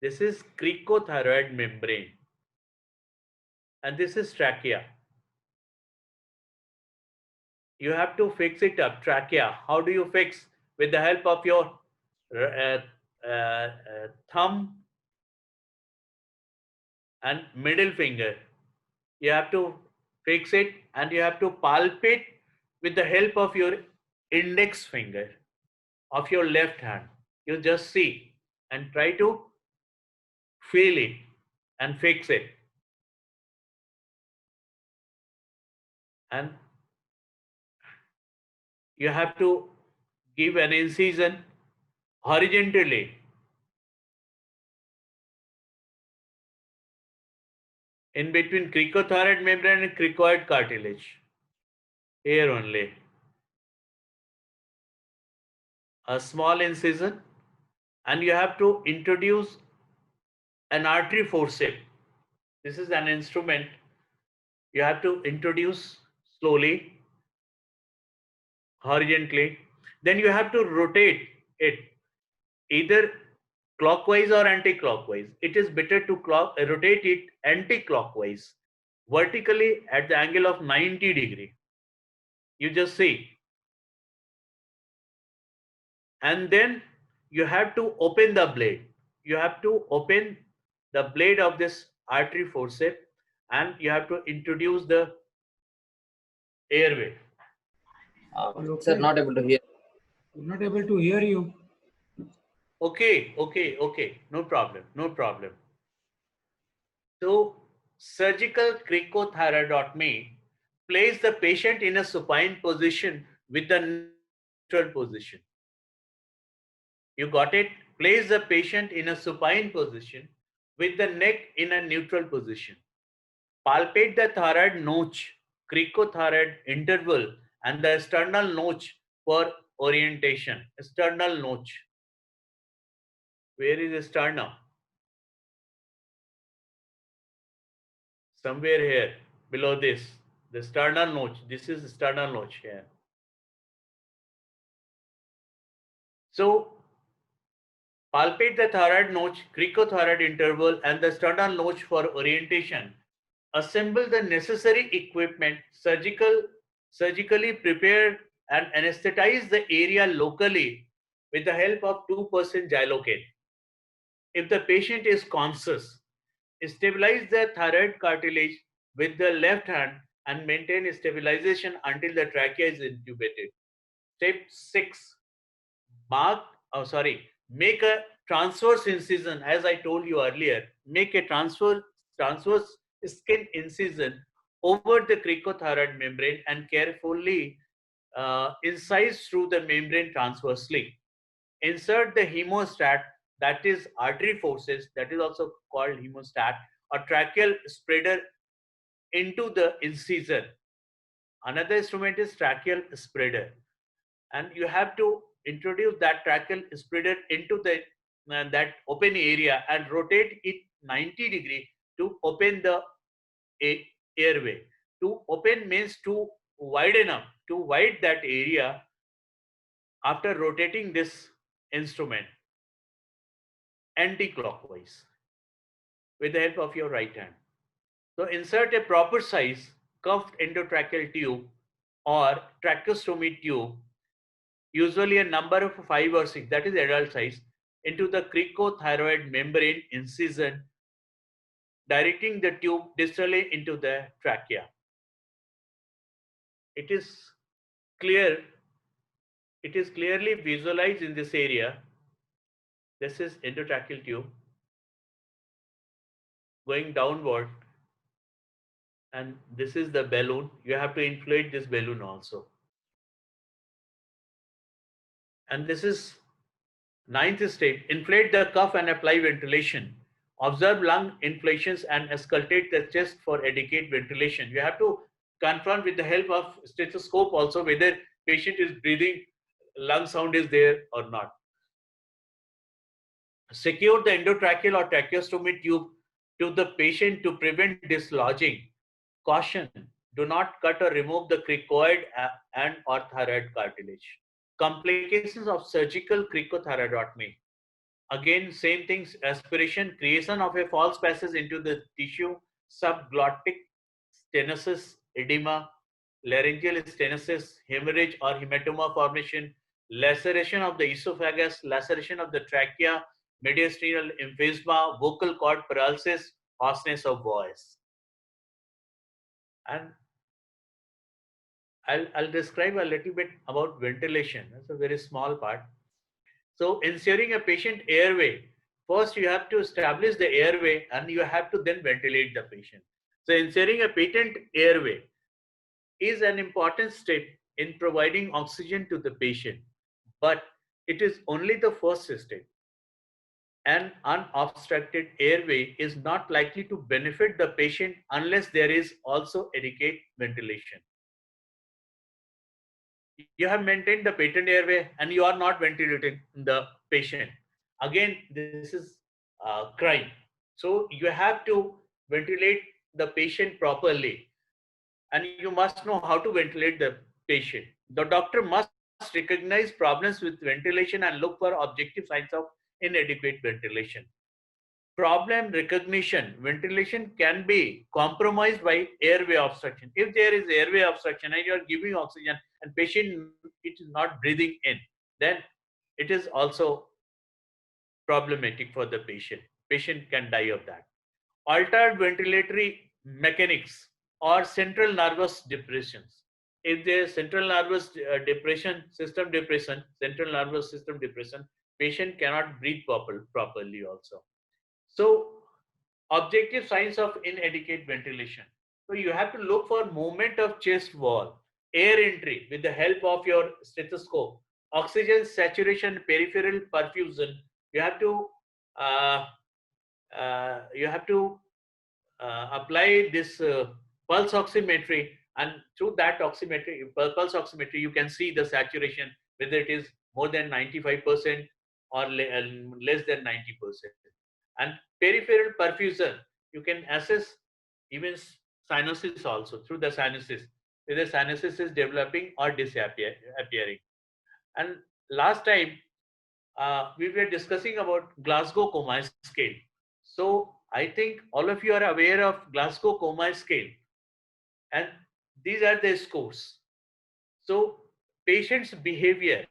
This is cricothyroid membrane. And this is trachea. You have to fix it up, trachea. How do you fix? With the help of your thumb and middle finger. You have to fix it and you have to palpate with the help of your index finger. of your left hand. You just see and try to feel it and fix it. And you have to give an incision horizontally in between cricothyroid membrane and cricoid cartilage. Here only. A small incision, and you have to introduce an artery forceps. This is an instrument you have to introduce slowly, horizontally. Then you have to rotate it either clockwise or anti-clockwise. It is better to rotate it anti-clockwise, vertically at the angle of 90 degree. You just see. And then you have to open the blade. You have to open the blade of this artery forceps, and you have to introduce the airway. Sir, not able to hear. I'm not able to hear you. Okay. No problem. So, surgical cricothyroidotomy place the patient in a supine position with the neutral position. You got it? Place the patient in a supine position with the neck in a neutral position. Palpate the thyroid notch, cricothyroid interval, and the sternal notch for orientation. Sternal notch. Where is the sternum? Somewhere here, below this. The sternal notch. This is sternal notch here. So, palpate the thyroid notch, cricothyroid interval, and the sternal notch for orientation. Assemble the necessary equipment, surgically prepare and anesthetize the area locally with the help of 2% xylocaine. If the patient is conscious, stabilize the thyroid cartilage with the left hand and maintain stabilization until the trachea is intubated. Step 6. Make a transverse incision. As I told you earlier, make a transverse skin incision over the cricothyroid membrane and carefully incise through the membrane transversely. Insert the hemostat, that is artery forceps, that is also called hemostat, or tracheal spreader into the incision. Another instrument is tracheal spreader, and you have to introduce that tracheal spreader into the that open area and rotate it 90 degree to open the airway. To open means to widen up, to widen that area after rotating this instrument anti-clockwise with the help of your right hand. So insert a proper size cuffed endotracheal tube or tracheostomy tube, usually a number of 5 or 6, that is adult size, into the cricothyroid membrane incision, directing the tube distally into the trachea. It is clear. It is clearly visualized in this area. This is endotracheal tube going downward, and this is the balloon. You have to inflate this balloon also. And this is 9th step. Inflate the cuff and apply ventilation. Observe lung inflations and auscultate the chest for adequate ventilation. You have to confirm with the help of stethoscope also whether patient is breathing, lung sound is there or not. Secure the endotracheal or tracheostomy tube to the patient to prevent dislodging. Caution: do not cut or remove the cricoid and or thyroid cartilage. Complications of surgical cricothyroidotomy. Again, same things: aspiration, creation of a false passage into the tissue, subglottic stenosis, edema, laryngeal stenosis, hemorrhage or hematoma formation, laceration of the esophagus, laceration of the trachea, mediastinal emphysema, vocal cord paralysis, hoarseness of voice. And I'll describe a little bit about ventilation. That's a very small part. So ensuring a patient airway, first you have to establish the airway and you have to then ventilate the patient. So ensuring a patent airway is an important step in providing oxygen to the patient, but it is only the first step. An unobstructed airway is not likely to benefit the patient unless there is also adequate ventilation. You have maintained the patent airway and you are not ventilating the patient. Again, this is crime. So you have to ventilate the patient properly, and you must know how to ventilate the patient. The doctor must recognize problems with ventilation and look for objective signs of inadequate ventilation. Problem recognition, ventilation can be compromised by airway obstruction. If there is airway obstruction and you are giving oxygen and patient it is not breathing in, then it is also problematic for the patient. Patient can die of that. Altered ventilatory mechanics or central nervous depressions. If there is central nervous depression, central nervous system depression, patient cannot breathe properly also. So objective signs of inadequate ventilation. So you have to look for movement of chest wall, air entry with the help of your stethoscope, oxygen saturation, peripheral perfusion. You have to apply this pulse oximetry, and through that pulse oximetry, you can see the saturation, whether it is more than 95% or less than 90%. And peripheral perfusion, you can assess even sinuses also through the sinuses, whether sinuses is developing or disappearing. And last time we were discussing about Glasgow Coma scale. So I think all of you are aware of Glasgow Coma scale, and these are the scores. So patient's behavior,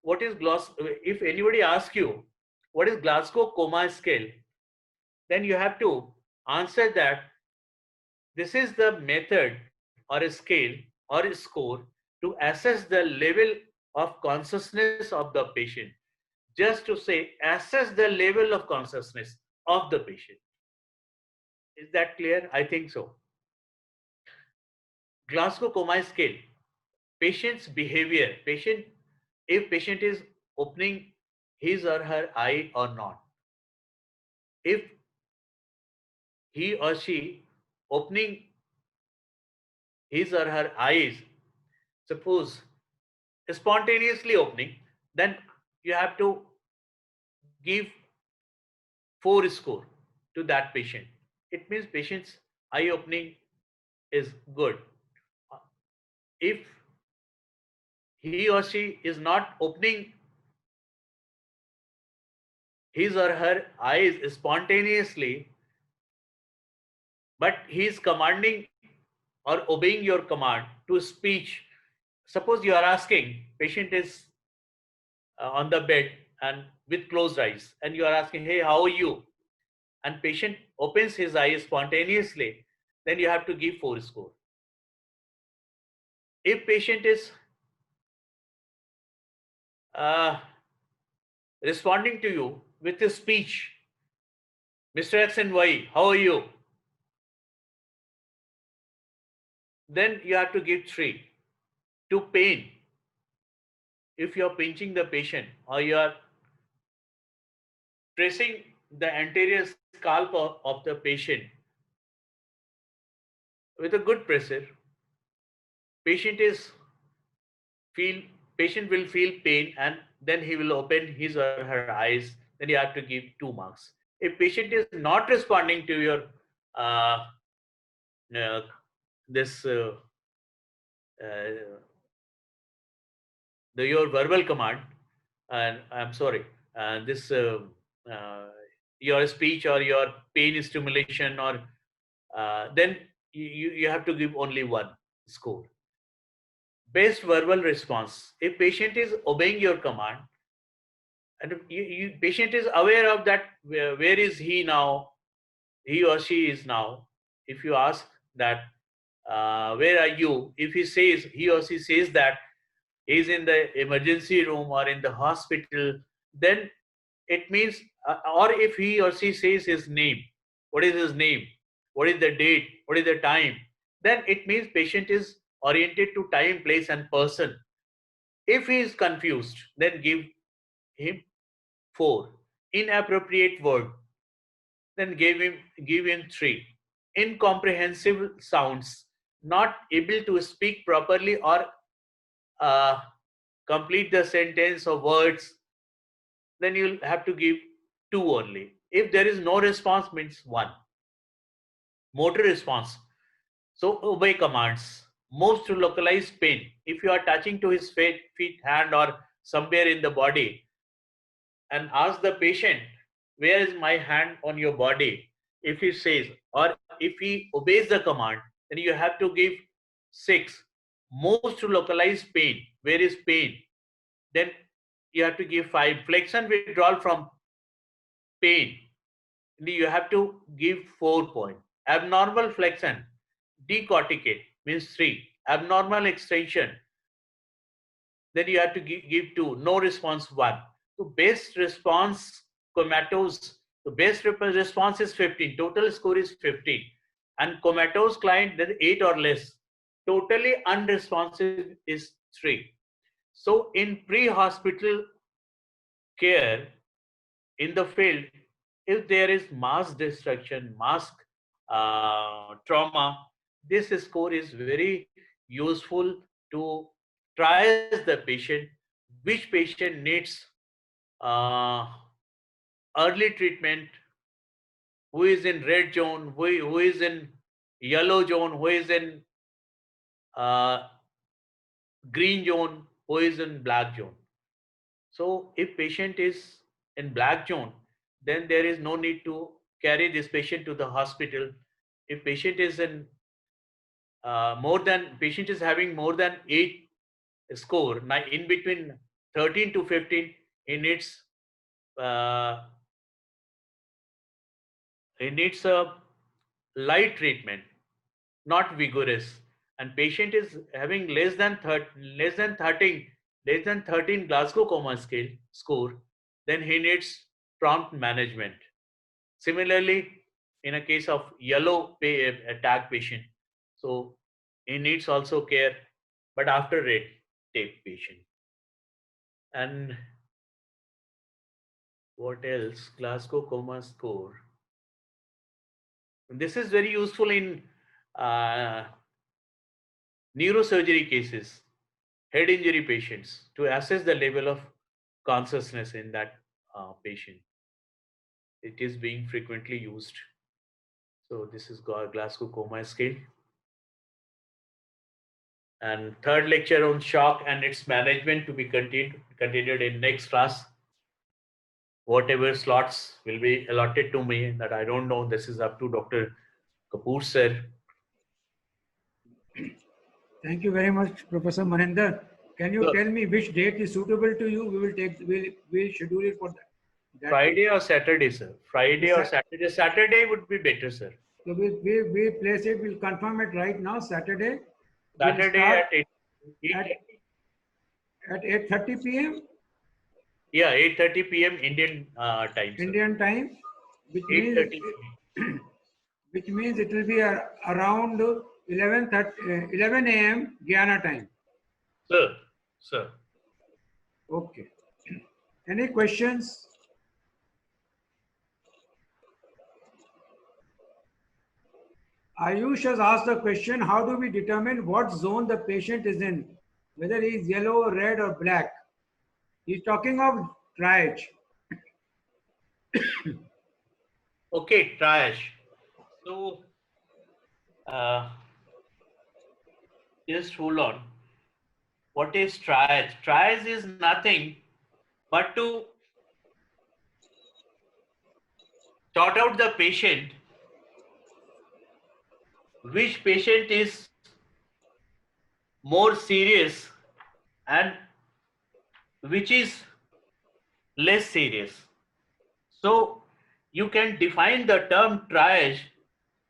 what is if anybody asks you what is Glasgow Coma scale, then you have to answer that this is the method or a scale or a score to assess the level of consciousness of the patient. Just to say, assess the level of consciousness of the patient. Is that clear? I think so. Glasgow Coma scale, patient's behavior, if patient is opening his or her eye or not, if he or she opening his or her eyes, suppose spontaneously opening, then you have to give 4 score to that patient. It means patient's eye opening is good. If he or she is not opening his or her eyes spontaneously, but he is commanding or obeying your command to speech. Suppose you are asking, patient is on the bed and with closed eyes, and you are asking, hey, how are you? And patient opens his eyes spontaneously, then you have to give 4 score. If patient is responding to you with a speech, Mr. X and Y, how are you? Then you have to give 3. To pain, if you are pinching the patient or you are pressing the anterior scalp of the patient with a good pressure, patient will feel pain and then he will open his or her eyes, then you have to give 2 marks. If patient is not responding to your your verbal command, and I'm sorry, your speech or your pain stimulation, or then you have to give only 1 score. Best verbal response, if patient is obeying your command and patient is aware of that, where is he now, he or she is now. If you ask that where are you, if he or she says that he is in the emergency room or in the hospital, then it means, or if he or she says his name, what is his name, what is the date, what is the time, then it means patient is oriented to time, place, and person. If he is confused, then give him 4. Inappropriate word, then give him 3. Incomprehensible sounds, not able to speak properly or complete the sentence or words, then you'll have to give 2 only. If there is no response, means 1. Motor response, so obey commands. Moves to localize pain. If you are touching to his feet, hand, or somewhere in the body, and ask the patient, where is my hand on your body? If he says, or if he obeys the command, then you have to give 6. Moves to localize pain. Where is pain? Then you have to give 5. Flexion withdrawal from pain, you have to give 4 points. Abnormal flexion, decorticate, means 3. Abnormal extension, then you have to give 2. No response, 1. So best response, comatose, the best response is 15. Total score is 15. And comatose client, then 8 or less. Totally unresponsive is 3. So in pre-hospital care, in the field, if there is mass destruction, mass trauma, this score is very useful to triage the patient, which patient needs early treatment, who is in red zone, who is in yellow zone, who is in green zone, who is in black zone. So if patient is in black zone, then there is no need to carry this patient to the hospital. If patient is in patient is having more than 8 score, in between 13 to 15, he needs a light treatment, not vigorous. And patient is having less than 13 Glasgow Coma Scale score, then he needs prompt management. Similarly, in a case of yellow tag patient, so he needs also care, but after red tape patient. And what else? Glasgow Coma score. This is very useful in neurosurgery cases, head injury patients, to assess the level of consciousness in that patient. It is being frequently used. So this is Glasgow Coma Scale. And third lecture on shock and its management to be continued in next class. Whatever slots will be allotted to me, that I don't know. This is up to Dr. Kapoor sir. Thank you very much, Professor Maninder. Can you Sure. tell me which date is suitable to you? We'll schedule it for that. Friday or Saturday, sir? Friday or Sa- Saturday? Saturday would be better, sir. So we place it. We'll confirm it right now. Saturday. We'll Saturday start at 8. at 8:30 p.m. Yeah, 8:30 p.m. Indian time. Sir. Indian time, which means 8:30. which means it will be around 11 a.m. Guyana time. Sir. Okay. Any questions? Ayush has asked the question, how do we determine what zone the patient is in, whether he is yellow, red or black? He's talking of triage. Okay, triage. So, just hold on. What is triage? Triage is nothing but to sort out the patient, which patient is more serious and which is less serious. So you can define the term triage.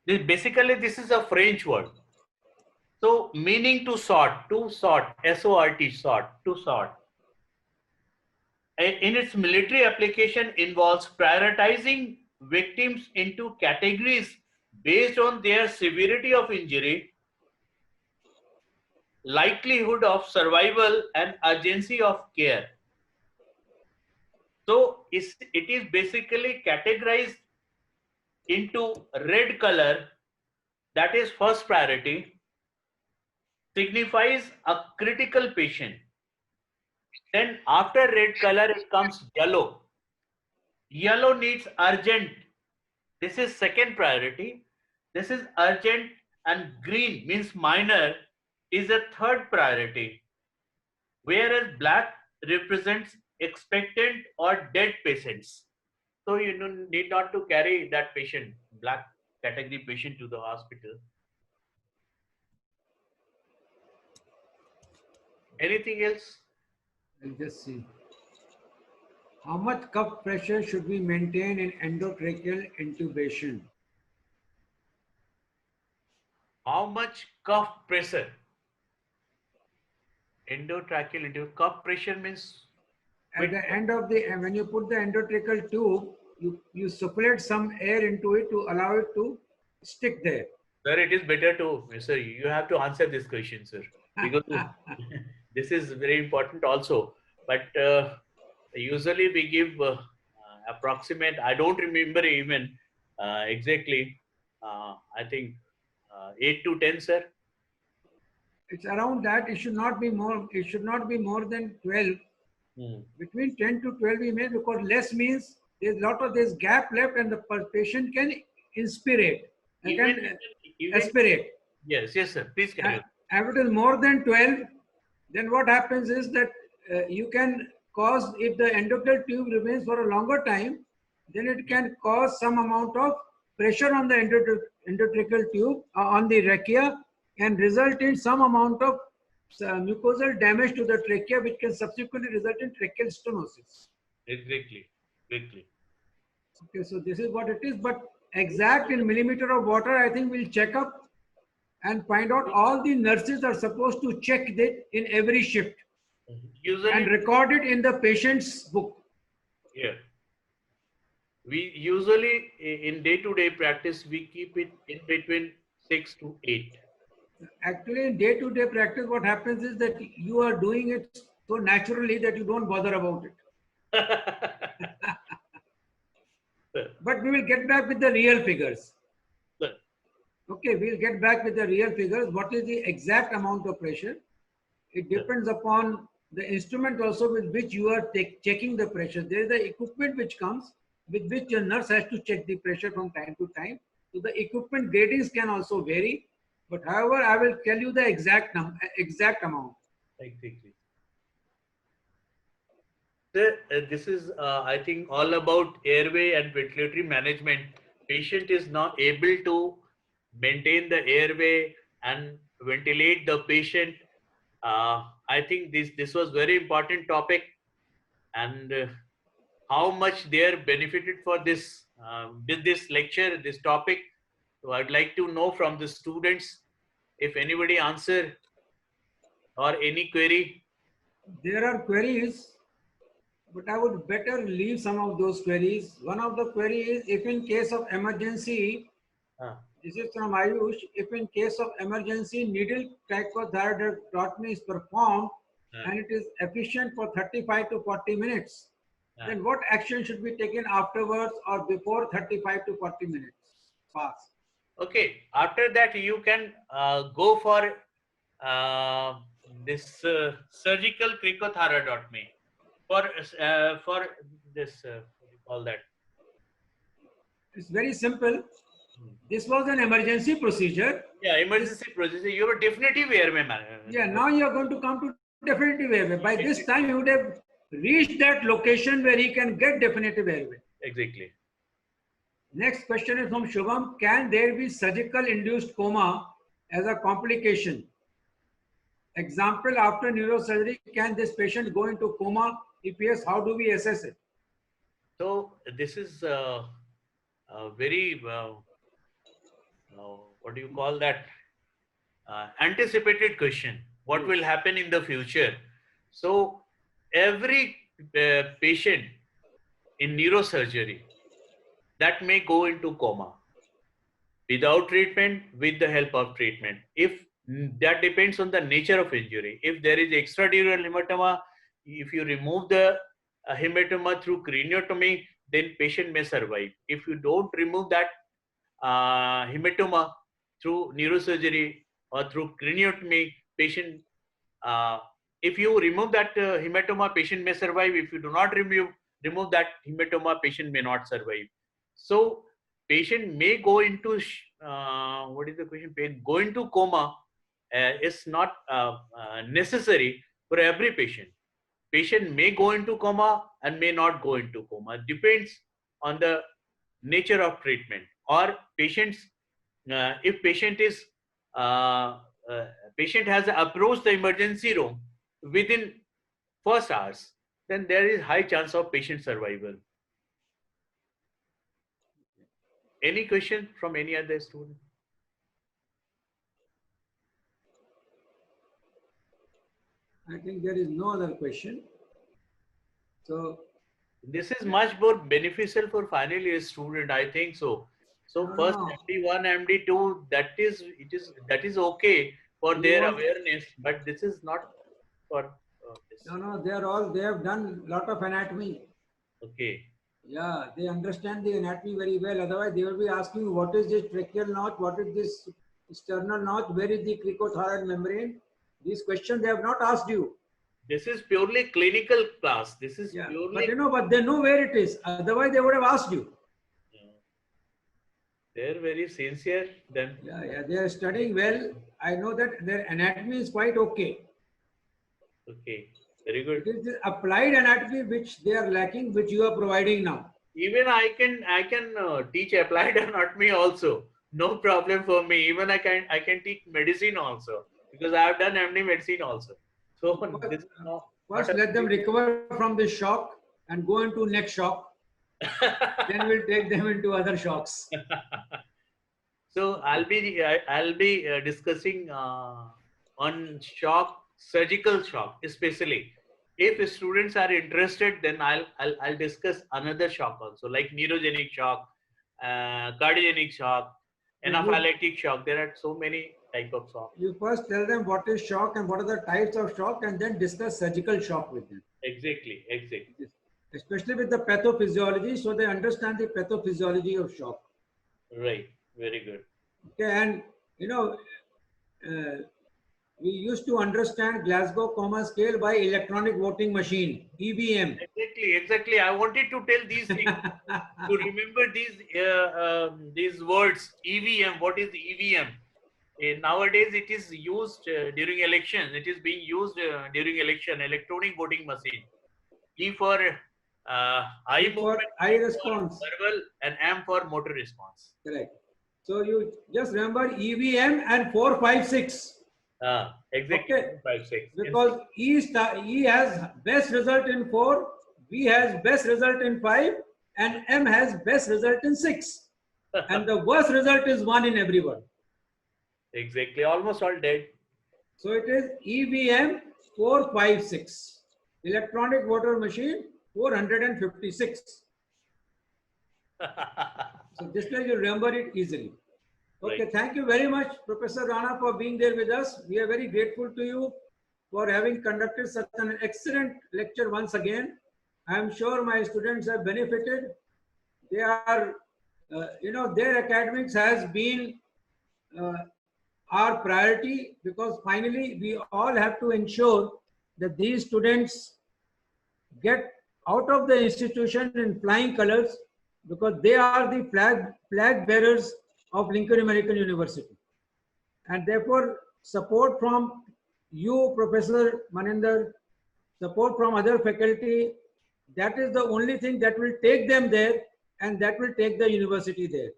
Basically, this is a French word. So meaning to sort, S-O-R-T, sort, to sort. in its military application involves prioritizing victims into categories based on their severity of injury, likelihood of survival, and urgency of care. So it is basically categorized into red color, that is first priority, signifies a critical patient. Then after red color it comes yellow. Yellow needs urgent. This is second priority. This is urgent, and green means minor is a third priority. Whereas black represents expectant or dead patients. So you need not to carry that patient, black category patient, to the hospital. Anything else? I'll just see. How much cuff pressure should we maintain in endotracheal intubation? How much cuff pressure? Endotracheal cuff pressure means At the end of the, when you put the endotracheal tube, you supplement some air into it to allow it to stick there. sir, it is better to, sir, you have to answer this question, sir, because this is very important also. But usually we give approximate, I don't remember even exactly, I think 8 to 10, sir. It's around that. It should not be more. It should not be more than 12. Between 10 to 12 we may, because less means there's gap left and the patient can inspirate. Even Aspirate. Yes, sir. Please carry on. If it is more than 12, then what happens is that you can cause, if the endotracheal tube remains for a longer time, then it can cause some amount of pressure on the endotracheal tube on the trachea and result in some amount of mucosal damage to the trachea, which can subsequently result in tracheal stenosis. Exactly. Okay, so this is what it is, but exact in millimeter of water, I think we'll check up and find out. All the nurses are supposed to check it in every shift Usually, and record it in the patient's book. yeah. We usually in day-to-day practice we keep it in between 6 to 8. Actually, in day-to-day practice, what happens is that you are doing it so naturally that you don't bother about it. But we will get back with the real figures. Okay, we'll get back with the real figures. What is the exact amount of pressure? It depends upon the instrument also with which you are checking the pressure. There is the equipment which comes with which your nurse has to check the pressure from time to time. So the equipment gradings can also vary. But however, I will tell you the exact amount. Exactly. Sir, this is, I think, all about airway and ventilatory management. Patient is not able to maintain the airway and ventilate the patient. I think this was very important topic, and how much they are benefited for this this lecture, this topic. So I'd like to know from the students if anybody answer or any query. There are queries, but I would better leave some of those queries. One of the queries is, if in case of emergency, this is from Ayush, if in case of emergency needle cricothyroidotomy is performed and it is efficient for 35 to 40 minutes, then what action should be taken afterwards or before 35 to 40 minutes pass? Okay, after that you can go for this surgical cricothyroidotomy for this what do you call that? It's very simple. This was an emergency procedure. Yeah, emergency procedure. You have a definitive airway man. Yeah, now you are going to come to definitive airway. By this time, you would have reached that location where he can get definitive airway. Exactly. Next question is from Shubham. Can there be surgical induced coma as a complication? Example, after neurosurgery, can this patient go into coma? If yes, how do we assess it? So this is a very what do you call that? Anticipated question. What will happen in the future? So every patient in neurosurgery that may go into coma without treatment, with the help of treatment. If that depends on the nature of injury. If there is extradural hematoma, if you remove the hematoma through craniotomy, then patient may survive. If you don't remove that hematoma through neurosurgery or through craniotomy, patient, if you remove that hematoma, patient may survive. If you do not remove that hematoma, patient may not survive. So patient may go into what is the question? Go into coma is not necessary for every patient. Patient may go into coma and may not go into coma. Depends on the nature of treatment. Or patients, if patient is patient has approached the emergency room within first hours, then there is high chance of patient survival. Any question from any other student? I think there is no other question. So this is much more beneficial for final year student, I think so. So first MD1, MD2, that is okay for their awareness, but this is not for this. No, they have done lot of anatomy. Okay. Yeah, they understand the anatomy very well. Otherwise, they will be asking, what is this tracheal notch? What is this sternal notch? Where is the cricothyroid membrane? These questions they have not asked you. This is purely clinical class. This is purely. But they know where it is. Otherwise, they would have asked you. They're very sincere then. Yeah, they are studying well. I know that their anatomy is quite okay. Okay, very good. It is the applied anatomy which they are lacking, which you are providing now. Even I can teach applied anatomy also. No problem for me. Even I can teach medicine also, because I have done MD medicine also. So this is first let them recover from this shock and go into next shock. Then we'll take them into other shocks. So I'll be discussing on shock, surgical shock, especially. If students are interested, then I'll discuss another shock also, like neurogenic shock, cardiogenic shock, anaphylactic shock. There are so many type of shock. You first tell them what is shock and what are the types of shock, and then discuss surgical shock with them. Exactly. Especially with the pathophysiology, so they understand the pathophysiology of shock. Right. Very good. Okay, and we used to understand Glasgow Coma Scale by electronic voting machine, EVM. Exactly. I wanted to tell these things to remember these words. EVM. What is EVM? Nowadays, it is used during elections. It is being used during election. Electronic voting machine. E for eye movement, eye response, verbal, and M for motor response. Correct. So you just remember EVM and 456. Exactly. Okay. 456. Because E has best result in 4, V has best result in 5, and M has best result in 6. And the worst result is 1 in every one. Exactly. Almost all dead. So it is EVM 456. Electronic voter machine 456. So this way you remember it easily. Okay, Thank you very much, Professor Rana, for being there with us. We are very grateful to you for having conducted such an excellent lecture once again. I am sure my students have benefited. They are, their academics has been our priority, because finally we all have to ensure that these students get out of the institution in flying colors, because they are the flag bearers of Lincoln American University. And therefore, support from you, Professor Maninder, support from other faculty, that is the only thing that will take them there, and that will take the university there.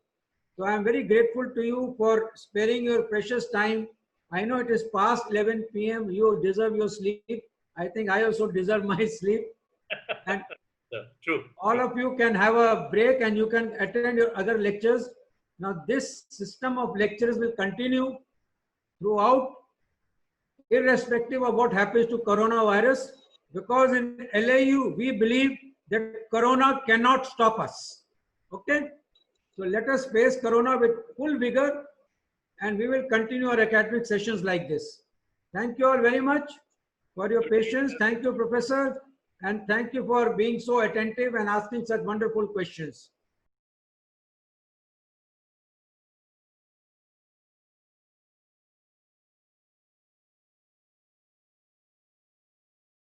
So I am very grateful to you for sparing your precious time. I know it is past 11 p.m. You deserve your sleep. I think I also deserve my sleep. And true. All of you can have a break and you can attend your other lectures. Now this system of lectures will continue throughout, irrespective of what happens to coronavirus. because in LAU we believe that Corona cannot stop us. Okay, so let us face Corona with full vigor, and we will continue our academic sessions like this. Thank you all very much for your patience. Thank you, Professor, and thank you for being so attentive and asking such wonderful questions.